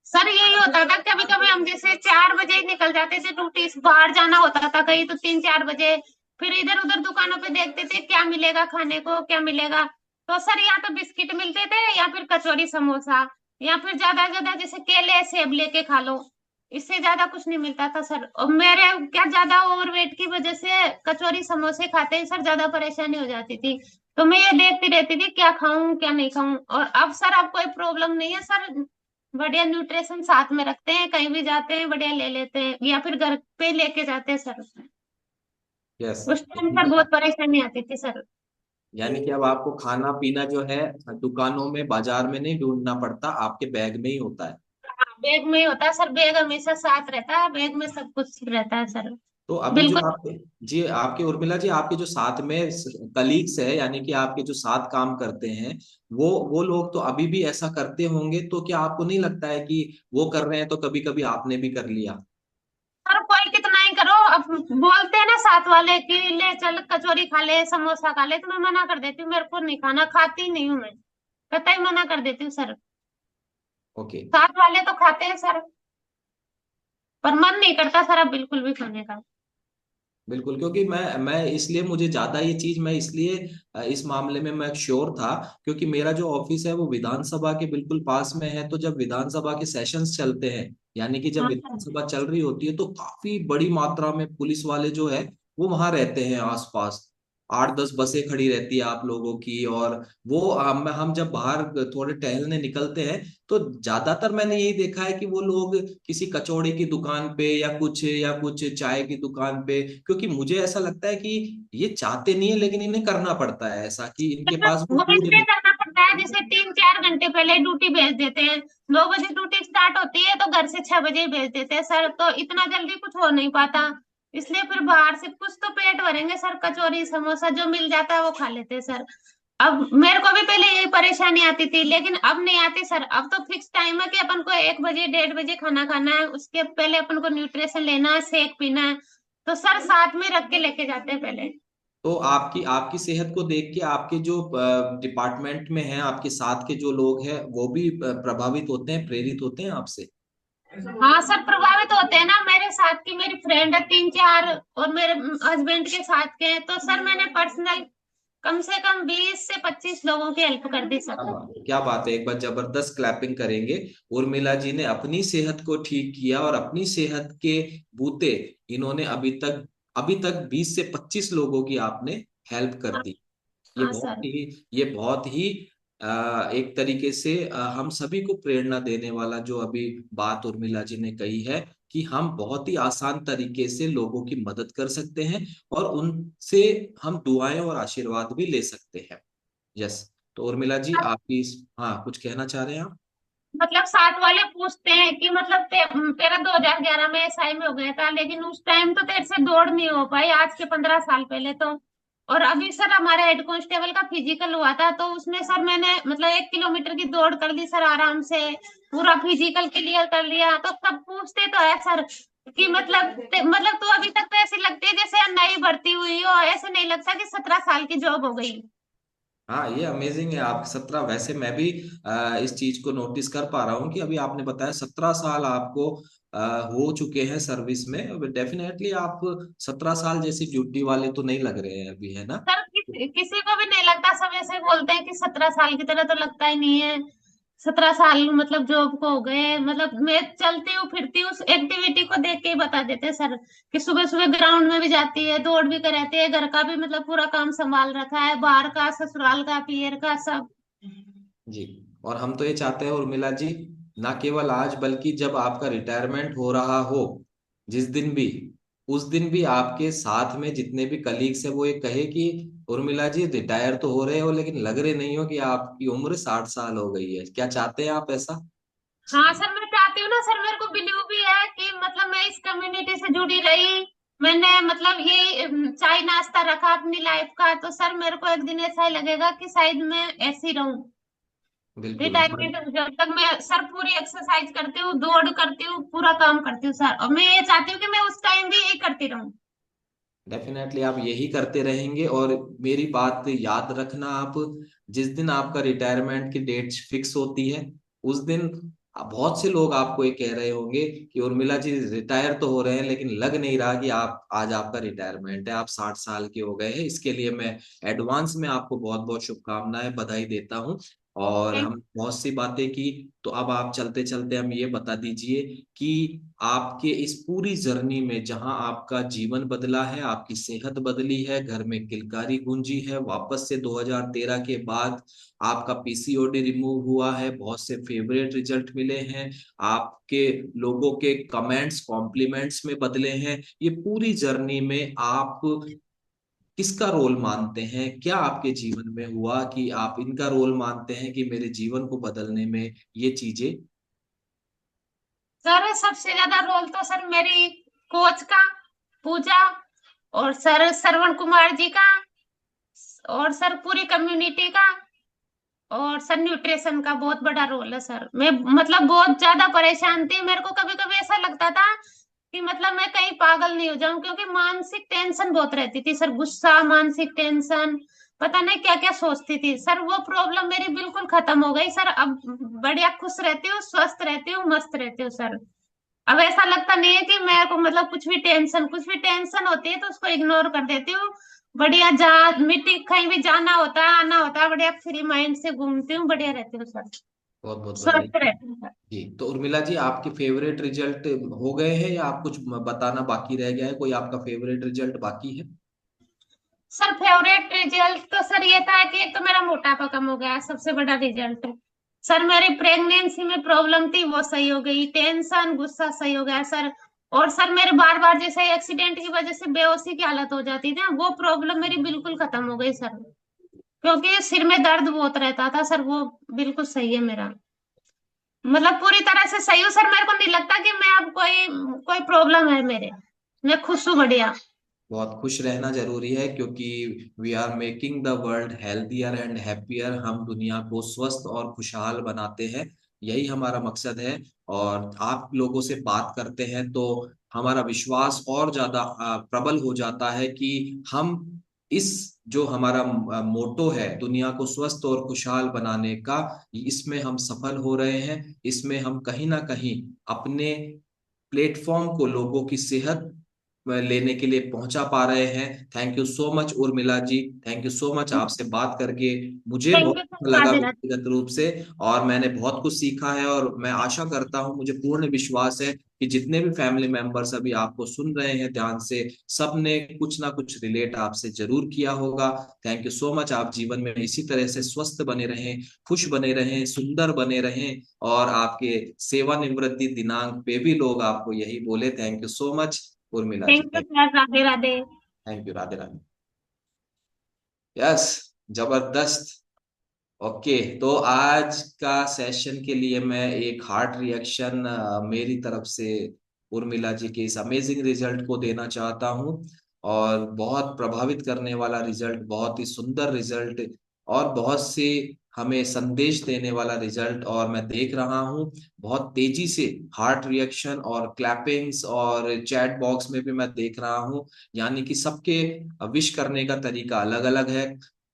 [SPEAKER 2] सर, यही होता था कभी कभी, हम जैसे 4 बजे निकल जाते थे ड्यूटी, बाहर जाना होता था कहीं तो 3-4 बजे। फिर इधर उधर दुकानों पे देखते थे क्या मिलेगा खाने को, क्या मिलेगा। तो सर या तो बिस्किट मिलते थे या फिर कचौरी समोसा, या फिर ज्यादा ज्यादा जैसे केले सेब लेके खा लो। इससे ज्यादा कुछ नहीं मिलता था सर। और मेरे क्या ज्यादा ओवरवेट की वजह से कचौरी समोसे खाते ही सर ज्यादा परेशानी हो जाती थी। तो मैं ये देखती रहती थी क्या खाऊं क्या नहीं खाऊं। और अब सर अब कोई प्रॉब्लम नहीं है सर, बढ़िया न्यूट्रिशन साथ में रखते हैं, कहीं भी जाते हैं बढ़िया ले लेते हैं, या फिर घर पे लेके जाते हैं सर।
[SPEAKER 1] यस।
[SPEAKER 2] उस टाइम सर बहुत परेशानी आती थी सर।
[SPEAKER 1] यानी कि अब आपको खाना पीना जो है दुकानों में बाजार में नहीं ढूंढना पड़ता, आपके बैग में ही होता है।
[SPEAKER 2] हाँ, बैग में ही होता है सर, बैग हमेशा साथ रहता है, बैग में सब कुछ रहता है सर।
[SPEAKER 1] तो अभी जो
[SPEAKER 2] बिल्कुल।
[SPEAKER 1] आपके, जी आपके उर्मिला जी, आपके जो साथ में कलीग्स है, यानी कि आपके जो साथ काम करते हैं, वो लोग तो अभी भी ऐसा करते होंगे, तो क्या आपको नहीं लगता है कि वो कर रहे हैं तो कभी कभी आपने भी कर लिया?
[SPEAKER 2] सर कोई कितना ही करो, अब बोलते हैं ना साथ वाले कि ले चल कचौरी खा ले समोसा खा ले, तो मैं मना कर देती हूँ, मेरे को नहीं खाना, खाती नहीं हूँ मैं, पता ही मना कर देती हूँ सर।
[SPEAKER 1] ओके।
[SPEAKER 2] साथ वाले तो खाते हैं सर, पर मन नहीं करता सर अब बिल्कुल भी खाने का।
[SPEAKER 1] बिल्कुल, क्योंकि मैं इसलिए, मुझे ज्यादा ये चीज मैं इसलिए इस मामले में मैं श्योर था, क्योंकि मेरा जो ऑफिस है वो विधानसभा के बिल्कुल पास में है। तो जब विधानसभा के सेशंस चलते हैं, यानी कि जब
[SPEAKER 2] हाँ सर।
[SPEAKER 1] विधानसभा चल रही होती है, तो काफी बड़ी मात्रा में पुलिस वाले जो है वो वहां रहते हैं आसपास। 8-10 बसें खड़ी रहती है आप लोगों की। और वो हम जब बाहर थोड़े टहलने निकलते हैं, तो ज्यादातर मैंने यही देखा है कि वो लोग किसी कचौड़ी की दुकान पे या कुछ चाय की दुकान पे, क्योंकि मुझे ऐसा लगता है कि ये चाहते नहीं है लेकिन इन्हें करना पड़ता है ऐसा, कि इनके पास वो
[SPEAKER 2] वो
[SPEAKER 1] फूड
[SPEAKER 2] इसलिए
[SPEAKER 1] नहीं।
[SPEAKER 2] करना पड़ता है, जैसे 3-4 घंटे पहले ड्यूटी भेज देते हैं। 2 बजे ड्यूटी स्टार्ट होती है तो घर से 6 बजे ही भेज देते हैं सर, तो इतना जल्दी कुछ हो नहीं पाता। इसलिए फिर बाहर से कुछ तो पेट भरेंगे सर, कचौरी समोसा जो मिल जाता है वो खा लेते हैं सर। अब मेरे को भी पहले यही परेशानी आती थी, लेकिन अब नहीं आती सर। अब तो फिक्स टाइम है कि अपन को 1 बजे 1:30 बजे खाना खाना है, उसके पहले अपन को न्यूट्रिशन लेना है, शेक पीना है। तो सर साथ में रख के लेके जाते हैं पहले।
[SPEAKER 1] तो आपकी आपकी सेहत को देख के आपके जो डिपार्टमेंट में हैं, आपके साथ के जो लोग हैं, वो भी प्रभावित होते हैं, प्रेरित होते हैं आपसे?
[SPEAKER 2] हाँ सर, प्रभावित होते हैं ना। मेरे साथ की मेरी फ्रेंड है 3 4, और मेरे हस्बैंड के साथ के हैं, तो सर मैंने पर्सनल कम से कम 20 से 25 लोगों की हेल्प कर दी सर।
[SPEAKER 1] क्या बात है, एक बार जबरदस्त क्लैपिंग करेंगे। उर्मिला जी ने अपनी सेहत को ठीक किया और अपनी सेहत के बूते इन्होंने अभी तक 20 से 25 लोगों की आपने हेल्प कर दी। ये
[SPEAKER 2] हाँ
[SPEAKER 1] बहुत
[SPEAKER 2] सर।
[SPEAKER 1] ही ये बहुत ही एक तरीके से हम सभी को प्रेरणा देने वाला जो अभी बात उर्मिला जी ने कही है, कि हम बहुत ही आसान तरीके से लोगों की मदद कर सकते हैं और उनसे हम दुआएं और आशीर्वाद भी ले सकते हैं। यस। तो उर्मिला जी, हाँ, कुछ कहना चाह रहे हैं आप?
[SPEAKER 2] मतलब साथ वाले पूछते हैं कि मतलब तेरा 2011 में एसआई में हो गया था, लेकिन उस टाइम तो तेरे से दौड़ नहीं हो पाई, आज के 15 साल पहले तो। और अभी सर हमारे हेड कांस्टेबल का फिजिकल हुआ था, तो उसमें सर मैंने मतलब 1 किलोमीटर की दौड़ कर ली सर, आराम से पूरा फिजिकल क्लियर कर लिया। तो सब पूछते तो है सर कि मतलब तू अभी तक तो ऐसी लगती है जैसे नई भर्ती हुई हो, ऐसे नहीं लगता कि 17 साल की जॉब हो गई।
[SPEAKER 1] हाँ, ये अमेजिंग है। आप 17, वैसे मैं भी इस चीज को नोटिस कर पा रहा हूँ कि अभी आपने बताया 17 साल आपको हो चुके हैं सर्विस में। डेफिनेटली आप 17 साल जैसी ड्यूटी वाले तो नहीं लग रहे हैं अभी, है ना?
[SPEAKER 2] सर किसी को भी नहीं लगता, सब ऐसे बोलते हैं कि 17 साल की तरह तो लगता ही नहीं है। 17 साल मतलब जॉब को हो गए, मतलब मैं चलती हूँ फिरती हूँ, उस एक्टिविटी को देख के ही बता देते हैं सर कि सुबह सुबह ग्राउंड में भी जाती है, दौड़ भी कराती है, घर का भी मतलब पूरा काम संभाल रखा है, बाहर का, ससुराल का, पियर का, सब।
[SPEAKER 1] जी। और हम तो ये चाहते हैं उर्मिला जी, ना केवल आज बल्कि जब आपका रिटायरमेंट हो रहा हो, जिस दिन भी, उस दिन भी आपके साथ में जितने भी कलीग्स है वो ये कहे कि उर्मिला जी रिटायर तो हो रहे हो लेकिन लग रहे नहीं हो कि आपकी उम्र 60 साल हो गई है। क्या चाहते हैं आप ऐसा?
[SPEAKER 2] हाँ सर, मैं चाहती हूँ ना सर, मेरे को बिलीव भी है कि मतलब मैं इस कम्युनिटी से जुड़ी रही, मैंने मतलब ये चाय नाश्ता रखा अपनी लाइफ का, तो सर मेरे को एक दिन ऐसा ही लगेगा कि शायद मैं ऐसी रहूं
[SPEAKER 1] बिल्कुल।
[SPEAKER 2] रिटायरमेंट, जब तक मैं सर पूरी एक्सरसाइज करती हूँ, दौड़ करती हूँ, पूरा काम करती हूँ सर, और मैं ये चाहती हूँ कि मैं उस टाइम भी यही करती रहूं।
[SPEAKER 1] डेफिनेटली आप यही करते रहेंगे। और मेरी बात याद रखना आप, जिस दिन आपका रिटायरमेंट की डेट फिक्स होती है, उस दिन बहुत से लोग आपको ये कह रहे होंगे कि उर्मिला जी रिटायर तो हो रहे हैं लेकिन लग नहीं रहा कि आप आज आपका रिटायरमेंट है, आप 60 साल के हो गए हैं। इसके लिए मैं एडवांस में आपको बहुत बहुत शुभकामनाएं, बधाई देता हूँ। और
[SPEAKER 2] थैंक।
[SPEAKER 1] हम बहुत सी बातें की, तो अब आप चलते चलते हम ये बता दीजिए कि आपके इस पूरी जर्नी में जहां आपका जीवन बदला है, आपकी सेहत बदली है, घर में किलकारी गूंजी है, वापस से 2013 के बाद आपका पीसीओडी रिमूव हुआ है, बहुत से फेवरेट रिजल्ट मिले हैं, आपके लोगों के कमेंट्स कॉम्प्लीमेंट्स में बदले हैं, ये पूरी जर्नी में आप किसका रोल मानते हैं? क्या आपके जीवन में हुआ कि आप इनका रोल मानते हैं कि मेरे जीवन को बदलने में ये चीजें?
[SPEAKER 2] सर सबसे ज्यादा रोल तो सर मेरी कोच का, पूजा, और सर श्रवण कुमार जी का, और सर पूरी कम्युनिटी का, और सर न्यूट्रिशन का बहुत बड़ा रोल है सर। मैं मतलब बहुत ज्यादा परेशान थी, मेरे को कभी कभी ऐसा लगता था कि मतलब मैं कहीं पागल नहीं हो जाऊं, क्योंकि मानसिक टेंशन बहुत रहती थी सर, गुस्सा, मानसिक टेंशन, पता नहीं क्या क्या सोचती थी सर। वो प्रॉब्लम मेरी बिल्कुल खत्म हो गई सर, अब बढ़िया खुश रहती हूँ, स्वस्थ रहती हूँ, मस्त रहती हूँ सर। अब ऐसा लगता नहीं है कि मैं को मतलब कुछ भी टेंशन होती है तो उसको इग्नोर कर देती हूँ। बढ़िया जा मिट्टी कहीं भी जाना होता है, आना होता है, बढ़िया फ्री माइंड से घूमती हूँ, बढ़िया रहती हूँ सर,
[SPEAKER 1] बहुत बहुत बधाई।
[SPEAKER 2] स्वस्थ रहती हूँ सर।
[SPEAKER 1] जी। तो उर्मिला जी, आपके फेवरेट रिजल्ट हो गए हैं या आप कुछ बताना बाकी रह गया है? कोई आपका फेवरेट रिजल्ट बाकी है?
[SPEAKER 2] सर फेवरेट रिजल्ट तो सर ये था कि एक तो मेरा मोटापा कम हो गया, सबसे बड़ा रिजल्ट। सर मेरी प्रेगनेंसी में प्रॉब्लम थी, वो सही हो गई, टेंशन गुस्सा सही हो गया सर। और सर मेरे बार बार जैसे एक्सीडेंट की वजह से बेहोशी की हालत हो जाती थी ना, वो प्रॉब्लम मेरी बिल्कुल खत्म हो गई सर, क्योंकि सिर में दर्द बहुत रहता था सर, वो बिल्कुल सही है मेरा, मतलब पूरी तरह से सही हूँ सर। मेरे को नहीं लगता कि मैं अब कोई कोई प्रॉब्लम है मेरे, मैं खुश हूँ, बढ़िया।
[SPEAKER 1] बहुत खुश रहना जरूरी है, क्योंकि we are making the world healthier and happier. हम दुनिया को स्वस्थ और खुशहाल बनाते हैं, यही हमारा मकसद है। और आप लोगों से बात करते हैं तो हमारा विश्वास और ज्यादा प्रबल हो जाता है कि हम इस जो हमारा मोटो है दुनिया को स्वस्थ और खुशहाल बनाने का, इसमें हम सफल हो रहे हैं। इसमें हम कहीं ना कहीं अपने प्लेटफॉर्म को लोगों की सेहत लेने के लिए पहुंचा पा रहे हैं। Thank you so much Urmila ji, thank you so much. आपसे बात करके मुझे
[SPEAKER 2] थैंक
[SPEAKER 1] बहुत
[SPEAKER 2] यू सर,
[SPEAKER 1] अच्छा लगा
[SPEAKER 2] राधे राधे।
[SPEAKER 1] व्यक्तिगत रूप से, और मैंने बहुत कुछ सीखा है। और मैं आशा करता हूं, मुझे पूर्ण विश्वास है कि जितने भी फैमिली मेंबर्स अभी आपको सुन रहे हैं ध्यान से, सब ने कुछ ना कुछ रिलेट आपसे जरूर किया होगा। Thank you so much. आप जीवन में इसी तरह से स्वस्थ बने रहें, खुश बने रहें, सुंदर बने रहें, और आपके सेवानिवृत्ति दिनांक पे भी लोग आपको यही बोले। Thank you so much Urmila ji.
[SPEAKER 2] Thank you sir, Radhe Radhe.
[SPEAKER 1] Thank you, Radhe Radhe. Yes, जबरदस्त। ओके, तो आज का सेशन के लिए मैं एक हार्ट रिएक्शन मेरी तरफ से उर्मिला जी के इस अमेजिंग रिजल्ट को देना चाहता हूं। और बहुत प्रभावित करने वाला रिजल्ट, बहुत ही सुंदर रिजल्ट, और बहुत से हमें संदेश देने वाला रिजल्ट। और मैं देख रहा हूं बहुत तेजी से हार्ट रिएक्शन और क्लैपिंग्स, और चैट बॉक्स में भी मैं देख रहा हूं। यानी कि सबके विश करने का तरीका अलग अलग है,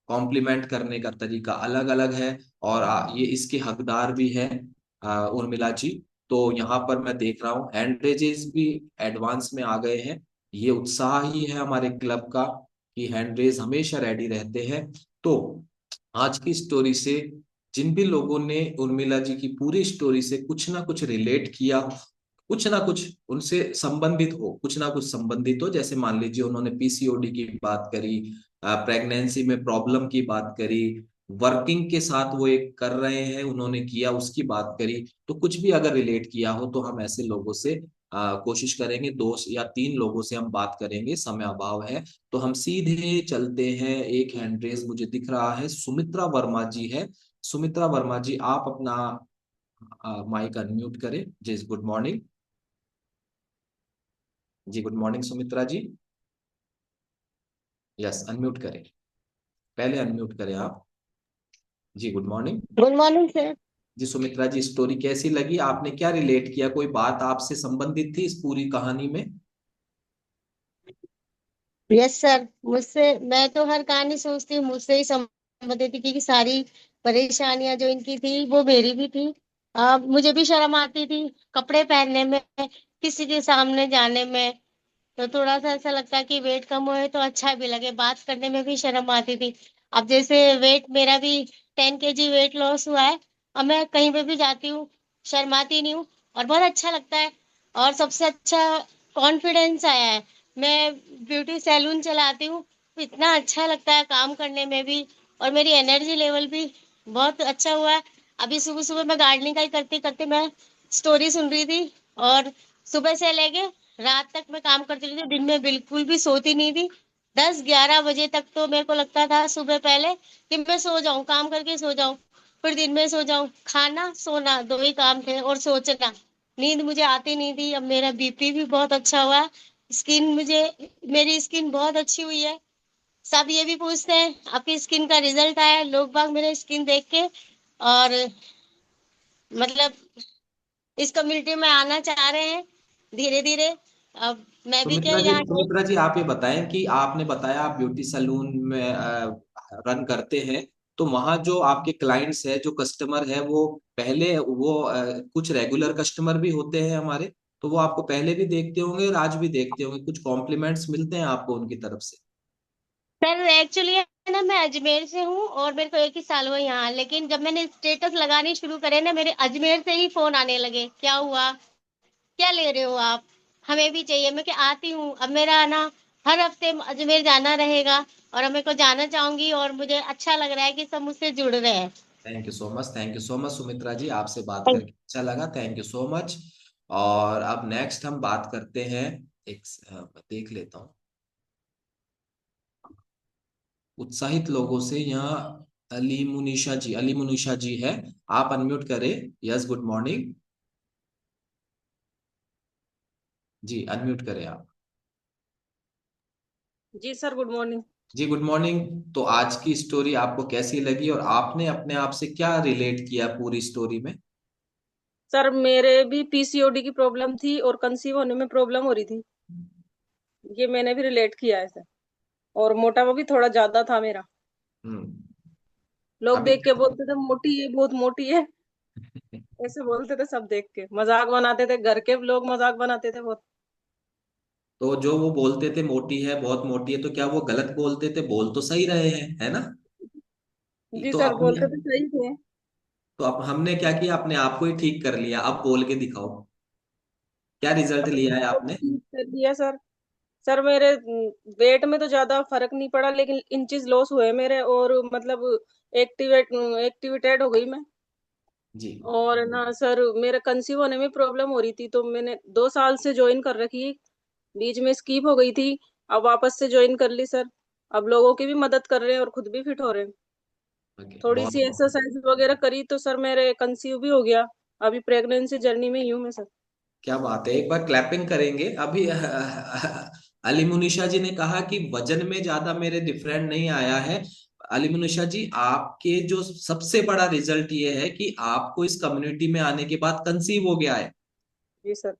[SPEAKER 1] कॉम्प्लीमेंट करने का तरीका अलग अलग है, और ये इसके हकदार भी है उर्मिला जी। तो यहाँ पर मैं देख रहा हूँ हैंड रेजेस भी एडवांस में आ गए हैं। ये उत्साह ही है हमारे क्लब का कि हैंड रेज हमेशा रेडी रहते हैं। तो आज की स्टोरी से जिन भी लोगों ने उर्मिला जी की पूरी स्टोरी से कुछ ना कुछ रिलेट किया, कुछ ना कुछ उनसे संबंधित हो, कुछ ना कुछ संबंधित हो, जैसे मान लीजिए उन्होंने पीसीओडी की बात करी, प्रेगनेंसी में प्रॉब्लम की बात करी, वर्किंग के साथ वो एक कर रहे हैं उन्होंने किया उसकी बात करी, तो कुछ भी अगर रिलेट किया हो तो हम ऐसे लोगों से कोशिश करेंगे, दो या तीन लोगों से हम बात करेंगे, समय अभाव है। तो हम सीधे चलते हैं। एक हैंड रेज मुझे दिख रहा है, सुमित्रा वर्मा जी है। सुमित्रा वर्मा जी, आप अपना माइक अनम्यूट करें। जी गुड मॉर्निंग। जी good morning Sumitra ji. Yes, unmute करें, पहले अनम्यूट करें आप। जी good morning.
[SPEAKER 5] Good morning sir.
[SPEAKER 1] जी सुमित्रा जी, स्टोरी कैसी लगी? आपने क्या रिलेट किया? कोई बात आपसे संबंधित थी इस पूरी कहानी में?
[SPEAKER 5] यस सर, मुझसे मैं तो हर कहानी सोचती हूँ मुझसे ही संबंधित थी, क्योंकि सारी परेशानियां जो इनकी थी वो मेरी भी थी। मुझे भी शर्म आती थी कपड़े पहनने में, किसी के सामने जाने में। तो थोड़ा सा ऐसा लगता है कि वेट कम होए तो अच्छा भी लगे, बात करने में भी शर्म आती थी। अब जैसे वेट मेरा भी 10 kg वेट लॉस हुआ है। अब मैं कहीं पे भी जाती हूँ शर्माती नहीं हूँ, और बहुत अच्छा लगता है। और सबसे अच्छा कॉन्फिडेंस आया है। मैं ब्यूटी सैलून चलाती हूँ, तो इतना अच्छा लगता है काम करने में भी, और मेरी एनर्जी लेवल भी बहुत अच्छा हुआ है। अभी सुबह सुबह मैं गार्डनिंग का ही करते करते मैं स्टोरी सुन रही थी, और सुबह से लेके रात तक मैं काम करती रही थी, दिन में बिल्कुल भी सोती नहीं थी। 10-11 बजे तक तो मेरे को लगता था सुबह पहले कि मैं सो जाऊं, काम करके सो जाऊं, फिर दिन में सो जाऊं। खाना सोना दो ही काम थे, और सोचना, नींद मुझे आती नहीं थी। अब मेरा बीपी भी बहुत अच्छा हुआ, स्किन मुझे मेरी स्किन बहुत अच्छी हुई है। सब ये भी पूछते हैं आपकी स्किन का रिजल्ट आया है, लोग बाग मेरे स्किन देख के, और मतलब इस कम्युनिटी में आना चाह रहे हैं धीरे धीरे। अब मैं भी क्या
[SPEAKER 1] सुमित्रा जी,
[SPEAKER 5] यहाँ के।
[SPEAKER 1] सुमित्रा जी आप ये बताएं कि आपने बताया आप ब्यूटी सैलून में रन करते हैं, तो वहां जो आपके क्लाइंट्स है, जो कस्टमर है, वो पहले वो कुछ रेगुलर कस्टमर भी होते हैं हमारे, तो वो आपको पहले भी देखते होंगे और आज भी देखते होंगे, कुछ कॉम्प्लीमेंट्स मिलते हैं आपको उनकी तरफ से?
[SPEAKER 5] सर एक्चुअली है ना, मैं अजमेर से हूँ और मेरे को 1 ही साल हुआ यहाँ, लेकिन जब मैंने स्टेटस लगाने शुरू करे ना, मेरे अजमेर से ही फोन आने लगे, क्या हुआ, क्या ले रहे हो आप, हमें भी चाहिए। मैं क्या आती हूँ, अब मेरा ना हर हफ्ते अजमेर जाना रहेगा, और अब मेरे को जाना चाहूंगी, और मुझे अच्छा लग रहा है कि सब मुझसे जुड़ रहे हैं।
[SPEAKER 1] Thank you so much, thank you so much Sumitra ji, आपसे बात करके अच्छा लगा, थैंक यू सो मच। और अब नेक्स्ट हम बात करते हैं, एक देख लेता हूँ उत्साहित लोगों से यहाँ। अली मुनीषा जी है, आप अनम्यूट करें। Yes good morning. जी अनम्यूट करें आप।
[SPEAKER 6] जी सर, गुड मॉर्निंग।
[SPEAKER 1] जी गुड मॉर्निंग। तो आज की स्टोरी आपको कैसी लगी, और आपने अपने आप से क्या रिलेट किया पूरी स्टोरी में?
[SPEAKER 6] सर मेरे भी पीसीओडी की प्रॉब्लम थी और कंसीव होने में प्रॉब्लम हो रही थी, ये मैंने भी रिलेट किया है सर। और मोटापा भी थोड़ा ज्यादा था मेरा।
[SPEAKER 1] हम्म।
[SPEAKER 6] लोग
[SPEAKER 1] अभी
[SPEAKER 6] देख के बोलते थे मोटी है, बहुत मोटी है। ऐसे बोलते थे सब देख के, मजाक बनाते थे, घर के लोग मजाक बनाते थे बहुत।
[SPEAKER 1] तो जो वो बोलते थे मोटी है, बहुत मोटी है, तो क्या वो गलत बोलते थे? बोल तो सही रहे हैं, है ना?
[SPEAKER 6] जी
[SPEAKER 1] तो
[SPEAKER 6] सर,
[SPEAKER 1] अपने
[SPEAKER 6] बोलते तो सही थे।
[SPEAKER 1] तो अब हमने क्या किया, अपने आप को ही ठीक कर लिया। अब बोल के दिखाओ, क्या रिजल्ट
[SPEAKER 6] अपने
[SPEAKER 1] लिया है
[SPEAKER 6] आप को
[SPEAKER 1] आपने?
[SPEAKER 6] ठीक कर दिया सर। सर मेरे वेट में तो ज्यादा फर्क नहीं पड़ा, लेकिन इंचेस लॉस हुए मेरे, और मतलब एक्टिवेटेड हो गई मैं।
[SPEAKER 1] जी।
[SPEAKER 6] और ना सर, मेरे कंसीव होने में प्रॉब्लम हो रही थी, तो मैंने 2 साल से ज्वाइन कर रखी। बीच में स्कीप हो गई थी, अब वापस से ज्वाइन कर ली सर। अब लोगों की भी मदद कर रहे हैं और खुद भी फिट हो रहे हैं।
[SPEAKER 1] ओके,
[SPEAKER 6] थोड़ी
[SPEAKER 1] बहुत
[SPEAKER 6] सी एक्सरसाइज वगैरह करी तो सर मेरे कंसीव भी हो गया। अभी प्रेगनेंसी जर्नी में ही हूँ मैं सर।
[SPEAKER 1] क्या बात है, एक बार क्लैपिंग करेंगे। अभी अली मुनिशा जी ने कहा कि वजन में ज्यादा मेरे डिफरेंट नहीं आया है। अली मुनिशा जी, आपके जो सबसे बड़ा रिजल्ट ये है कि आपको इस कम्युनिटी में आने के बाद कंसीव हो गया है।
[SPEAKER 6] जी सर।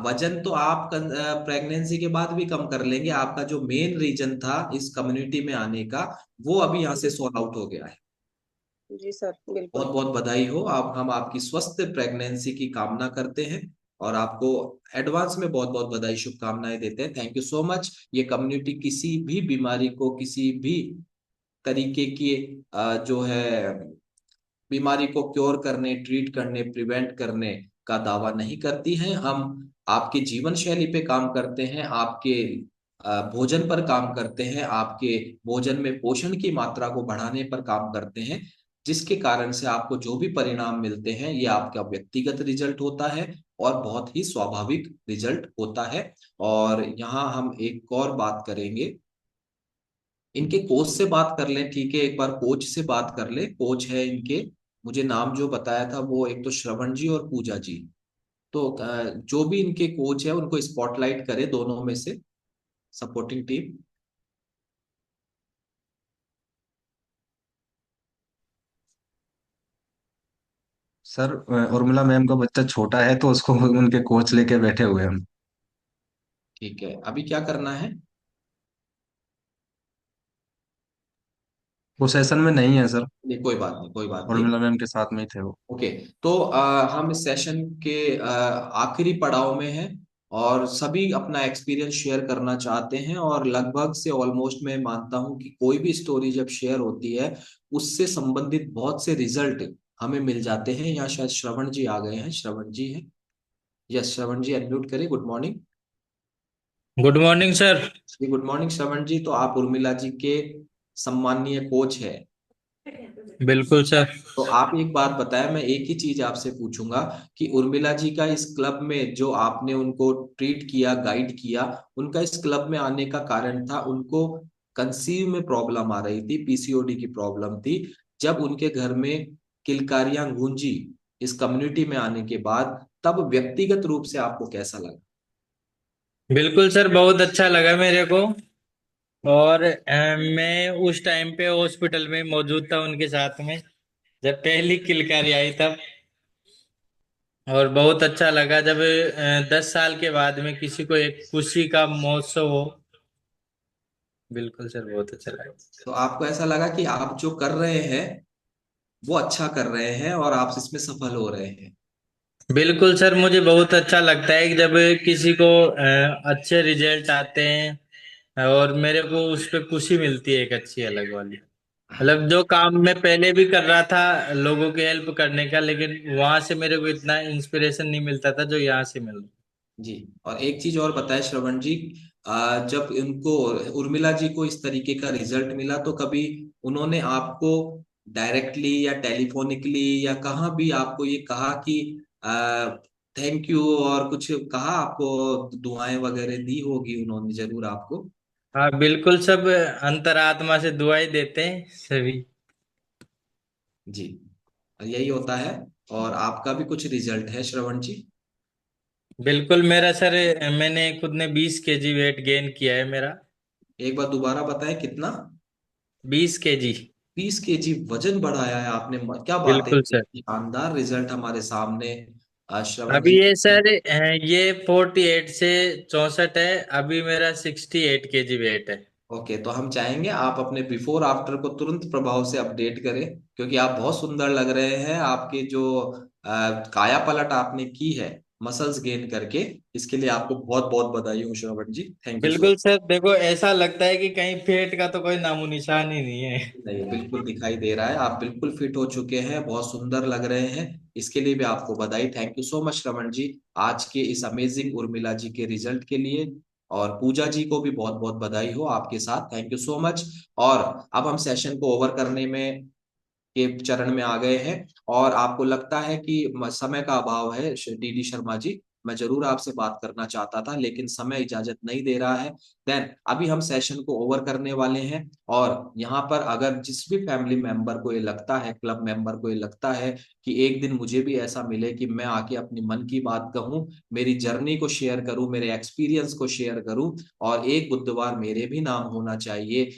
[SPEAKER 1] वजन तो आप प्रेगनेंसी के बाद भी कम कर लेंगे। आपका जो मेन रीजन था इस कम्युनिटी में आने का, वो अभी यहाँ से सॉर्ट आउट हो गया है।
[SPEAKER 6] जी सर,
[SPEAKER 1] बहुत
[SPEAKER 6] बिल्कुल।
[SPEAKER 1] बहुत बधाई हो। आप हम आपकी स्वस्थ प्रेगनेंसी की कामना करते हैं और आपको एडवांस में बहुत बहुत बधाई, शुभकामनाएं देते हैं। Thank you so much. ये कम्युनिटी किसी भी बीमारी को, किसी भी तरीके की जो है बीमारी को क्योर करने, ट्रीट करने, प्रिवेंट करने का दावा नहीं करती है। हम आपके जीवन शैली पे काम करते हैं, आपके भोजन पर काम करते हैं, आपके भोजन में पोषण की मात्रा को बढ़ाने पर काम करते हैं, जिसके कारण से आपको जो भी परिणाम मिलते हैं ये आपका व्यक्तिगत रिजल्ट होता है और बहुत ही स्वाभाविक रिजल्ट होता है। और यहाँ हम एक और बात करेंगे, इनके कोच से बात कर लें, ठीक है? एक बार कोच से बात कर ले। कोच है इनके, मुझे नाम जो बताया था वो एक तो श्रवण जी और पूजा जी। तो जो भी इनके कोच है उनको स्पॉटलाइट करे, दोनों में से supporting team.
[SPEAKER 7] Sir Urmila ma'am का बच्चा छोटा है तो उसको उनके कोच लेके बैठे हुए हैं हम।
[SPEAKER 1] ठीक है, अभी क्या करना है?
[SPEAKER 7] वो सेशन में नहीं है सर।
[SPEAKER 1] नहीं, कोई बात नहीं, कोई बात नहीं।
[SPEAKER 7] उर्मिला मैम के साथ में ही थे वो।
[SPEAKER 1] ओके। तो हम इस सेशन के आखिरी पड़ाव में हैं और सभी अपना एक्सपीरियंस शेयर करना चाहते हैं, और लगभग से ऑलमोस्ट मैं मानता हूं कि कोई भी स्टोरी जब शेयर होती है उससे संबंधित बहुत से रिजल्ट हमें मिल जाते हैं। यहाँ शायद श्रवण जी आ गए हैं, श्रवण जी हैं। यस, श्रवण जी अनम्यूट करें। Good morning
[SPEAKER 4] good morning sir.
[SPEAKER 1] जी। Good morning Shravan ji. तो आप उर्मिला जी के सम्माननीय कोच है।
[SPEAKER 4] बिल्कुल सर।
[SPEAKER 1] तो आप एक बात बताएं, मैं एक ही चीज आपसे पूछूंगा कि उर्मिला जी का इस क्लब में जो आपने उनको ट्रीट किया, गाइड किया, उनका इस क्लब में आने का कारण था उनको कंसीव में प्रॉब्लम आ रही थी, पीसीओडी की प्रॉब्लम थी। जब उनके घर में किलकारियां गूंजी इस कम्युनिटी में आने के बाद, तब व्यक्तिगत रूप से आपको कैसा लगा?
[SPEAKER 4] बिल्कुल सर, बहुत अच्छा लगा मेरे को। और मैं उस टाइम पे हॉस्पिटल में मौजूद था उनके साथ में, जब पहली किलकारी आई तब। और बहुत अच्छा लगा जब 10 साल के बाद में किसी को एक खुशी का महोत्सव हो। बिल्कुल सर, बहुत अच्छा लगा।
[SPEAKER 1] तो आपको ऐसा लगा कि आप जो कर रहे हैं वो अच्छा कर रहे हैं और आप इसमें सफल हो रहे हैं?
[SPEAKER 4] बिल्कुल सर, मुझे बहुत अच्छा लगता है कि जब किसी को अच्छे रिजल्ट आते हैं और मेरे को उस पर खुशी मिलती है, एक अच्छी अलग वाली। मतलब जो काम मैं पहले भी कर रहा था लोगों की हेल्प करने का, लेकिन वहां से मेरे को इतना इंस्पिरेशन नहीं मिलता था जो यहाँ से मिल रहा।
[SPEAKER 1] जी। और एक चीज और बताए श्रवण जी, जब इनको, उर्मिला जी को इस तरीके का रिजल्ट मिला तो कभी उन्होंने आपको डायरेक्टली या टेलीफोनिकली या कहाँ भी आपको ये कहा कि थैंक यू, और कुछ कहा आपको? दुआएं वगैरह दी होगी उन्होंने जरूर आपको।
[SPEAKER 4] हाँ बिल्कुल, सब अंतरात्मा से दुआई देते हैं सभी।
[SPEAKER 1] जी, यही होता है। और आपका भी कुछ रिजल्ट है श्रवण जी।
[SPEAKER 4] बिल्कुल मेरा सर, मैंने खुद ने 20 केजी वेट गेन किया है मेरा।
[SPEAKER 1] एक बार दोबारा बताएं, कितना?
[SPEAKER 4] 20 केजी।
[SPEAKER 1] 20 केजी वजन बढ़ाया है आपने? क्या बात है,
[SPEAKER 4] बिल्कुल सर।
[SPEAKER 1] शानदार रिजल्ट हमारे सामने। श्रवण
[SPEAKER 4] अभी
[SPEAKER 1] जी।
[SPEAKER 4] ये सर ये 48 से 64 है, अभी मेरा 68 केजी वेट है।
[SPEAKER 1] ओके, तो हम चाहेंगे आप अपने बिफोर आफ्टर को तुरंत प्रभाव से अपडेट करें, क्योंकि आप बहुत सुंदर लग रहे हैं। आपके जो काया पलट आपने की है मसल्स गेन करके, इसके लिए आपको बहुत बहुत बधाई हो श्रवण जी, थैंक यू सो।
[SPEAKER 4] बिल्कुल सर, देखो ऐसा लगता है कि कहीं पेट का तो कोई नामो निशान ही नहीं है।
[SPEAKER 1] नहीं, बिल्कुल दिखाई दे रहा है, आप बिल्कुल फिट हो चुके हैं, बहुत सुंदर लग रहे हैं। इसके लिए भी आपको बधाई, थैंक यू सो मच श्रवण जी, आज के इस अमेजिंग उर्मिला जी के रिजल्ट के लिए। और पूजा जी को भी बहुत बहुत बधाई हो आपके साथ, थैंक यू सो मच। और अब हम सेशन को ओवर करने में के चरण में आ गए हैं, और आपको लगता है कि समय का अभाव है डीडी शर्मा जी, मैं जरूर आपसे बात करना चाहता था लेकिन समय इजाजत नहीं दे रहा है। देन अभी हम सेशन को ओवर करने वाले हैं। और यहाँ पर अगर जिस भी फैमिली मेंबर को ये लगता है, क्लब मेंबर को ये लगता है कि एक दिन मुझे भी ऐसा मिले कि मैं आके अपनी मन की बात कहूँ, मेरी जर्नी को शेयर करूँ, मेरे एक्सपीरियंस को शेयर करूँ, और एक बुधवार मेरे भी नाम होना चाहिए।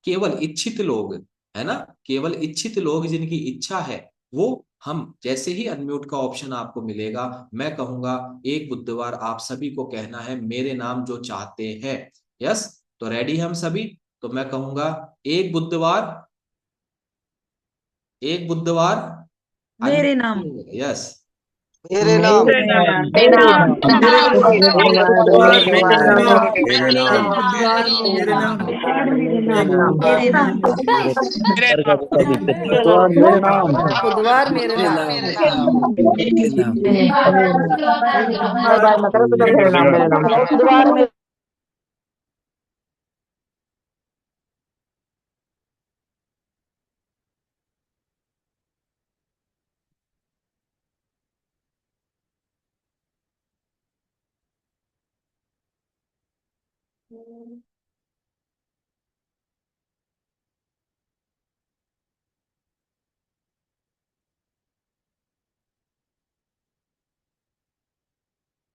[SPEAKER 1] केवल इच्छित लोग, है ना, केवल इच्छित लोग जिनकी इच्छा है, वो हम जैसे ही अनम्यूट का ऑप्शन आपको मिलेगा, मैं कहूंगा एक बुधवार आप सभी को कहना है मेरे नाम जो चाहते हैं। यस, तो रेडी हम सभी? तो मैं कहूंगा एक बुधवार, एक बुधवार,
[SPEAKER 8] मेरे नाम।
[SPEAKER 1] यस,
[SPEAKER 9] मेरे नाम।
[SPEAKER 8] मेरे नाम।
[SPEAKER 2] मेरा
[SPEAKER 4] एक
[SPEAKER 8] बुधवार
[SPEAKER 4] बुधवार
[SPEAKER 8] मेरे
[SPEAKER 4] मेरे
[SPEAKER 8] नाम।
[SPEAKER 4] नाम।
[SPEAKER 7] मेरे
[SPEAKER 8] एक
[SPEAKER 7] नाम।
[SPEAKER 8] बुधवार मेरे नाम।
[SPEAKER 5] मेरे
[SPEAKER 8] एक
[SPEAKER 5] नाम।
[SPEAKER 8] बुधवार मेरे नाम।
[SPEAKER 4] मेरे
[SPEAKER 3] बुधवार मेरे नाम।
[SPEAKER 8] एक बुधवार मेरे नाम।
[SPEAKER 9] बाय बाय मत करो, तो मेरे नाम, मेरे नाम एक बुधवार में।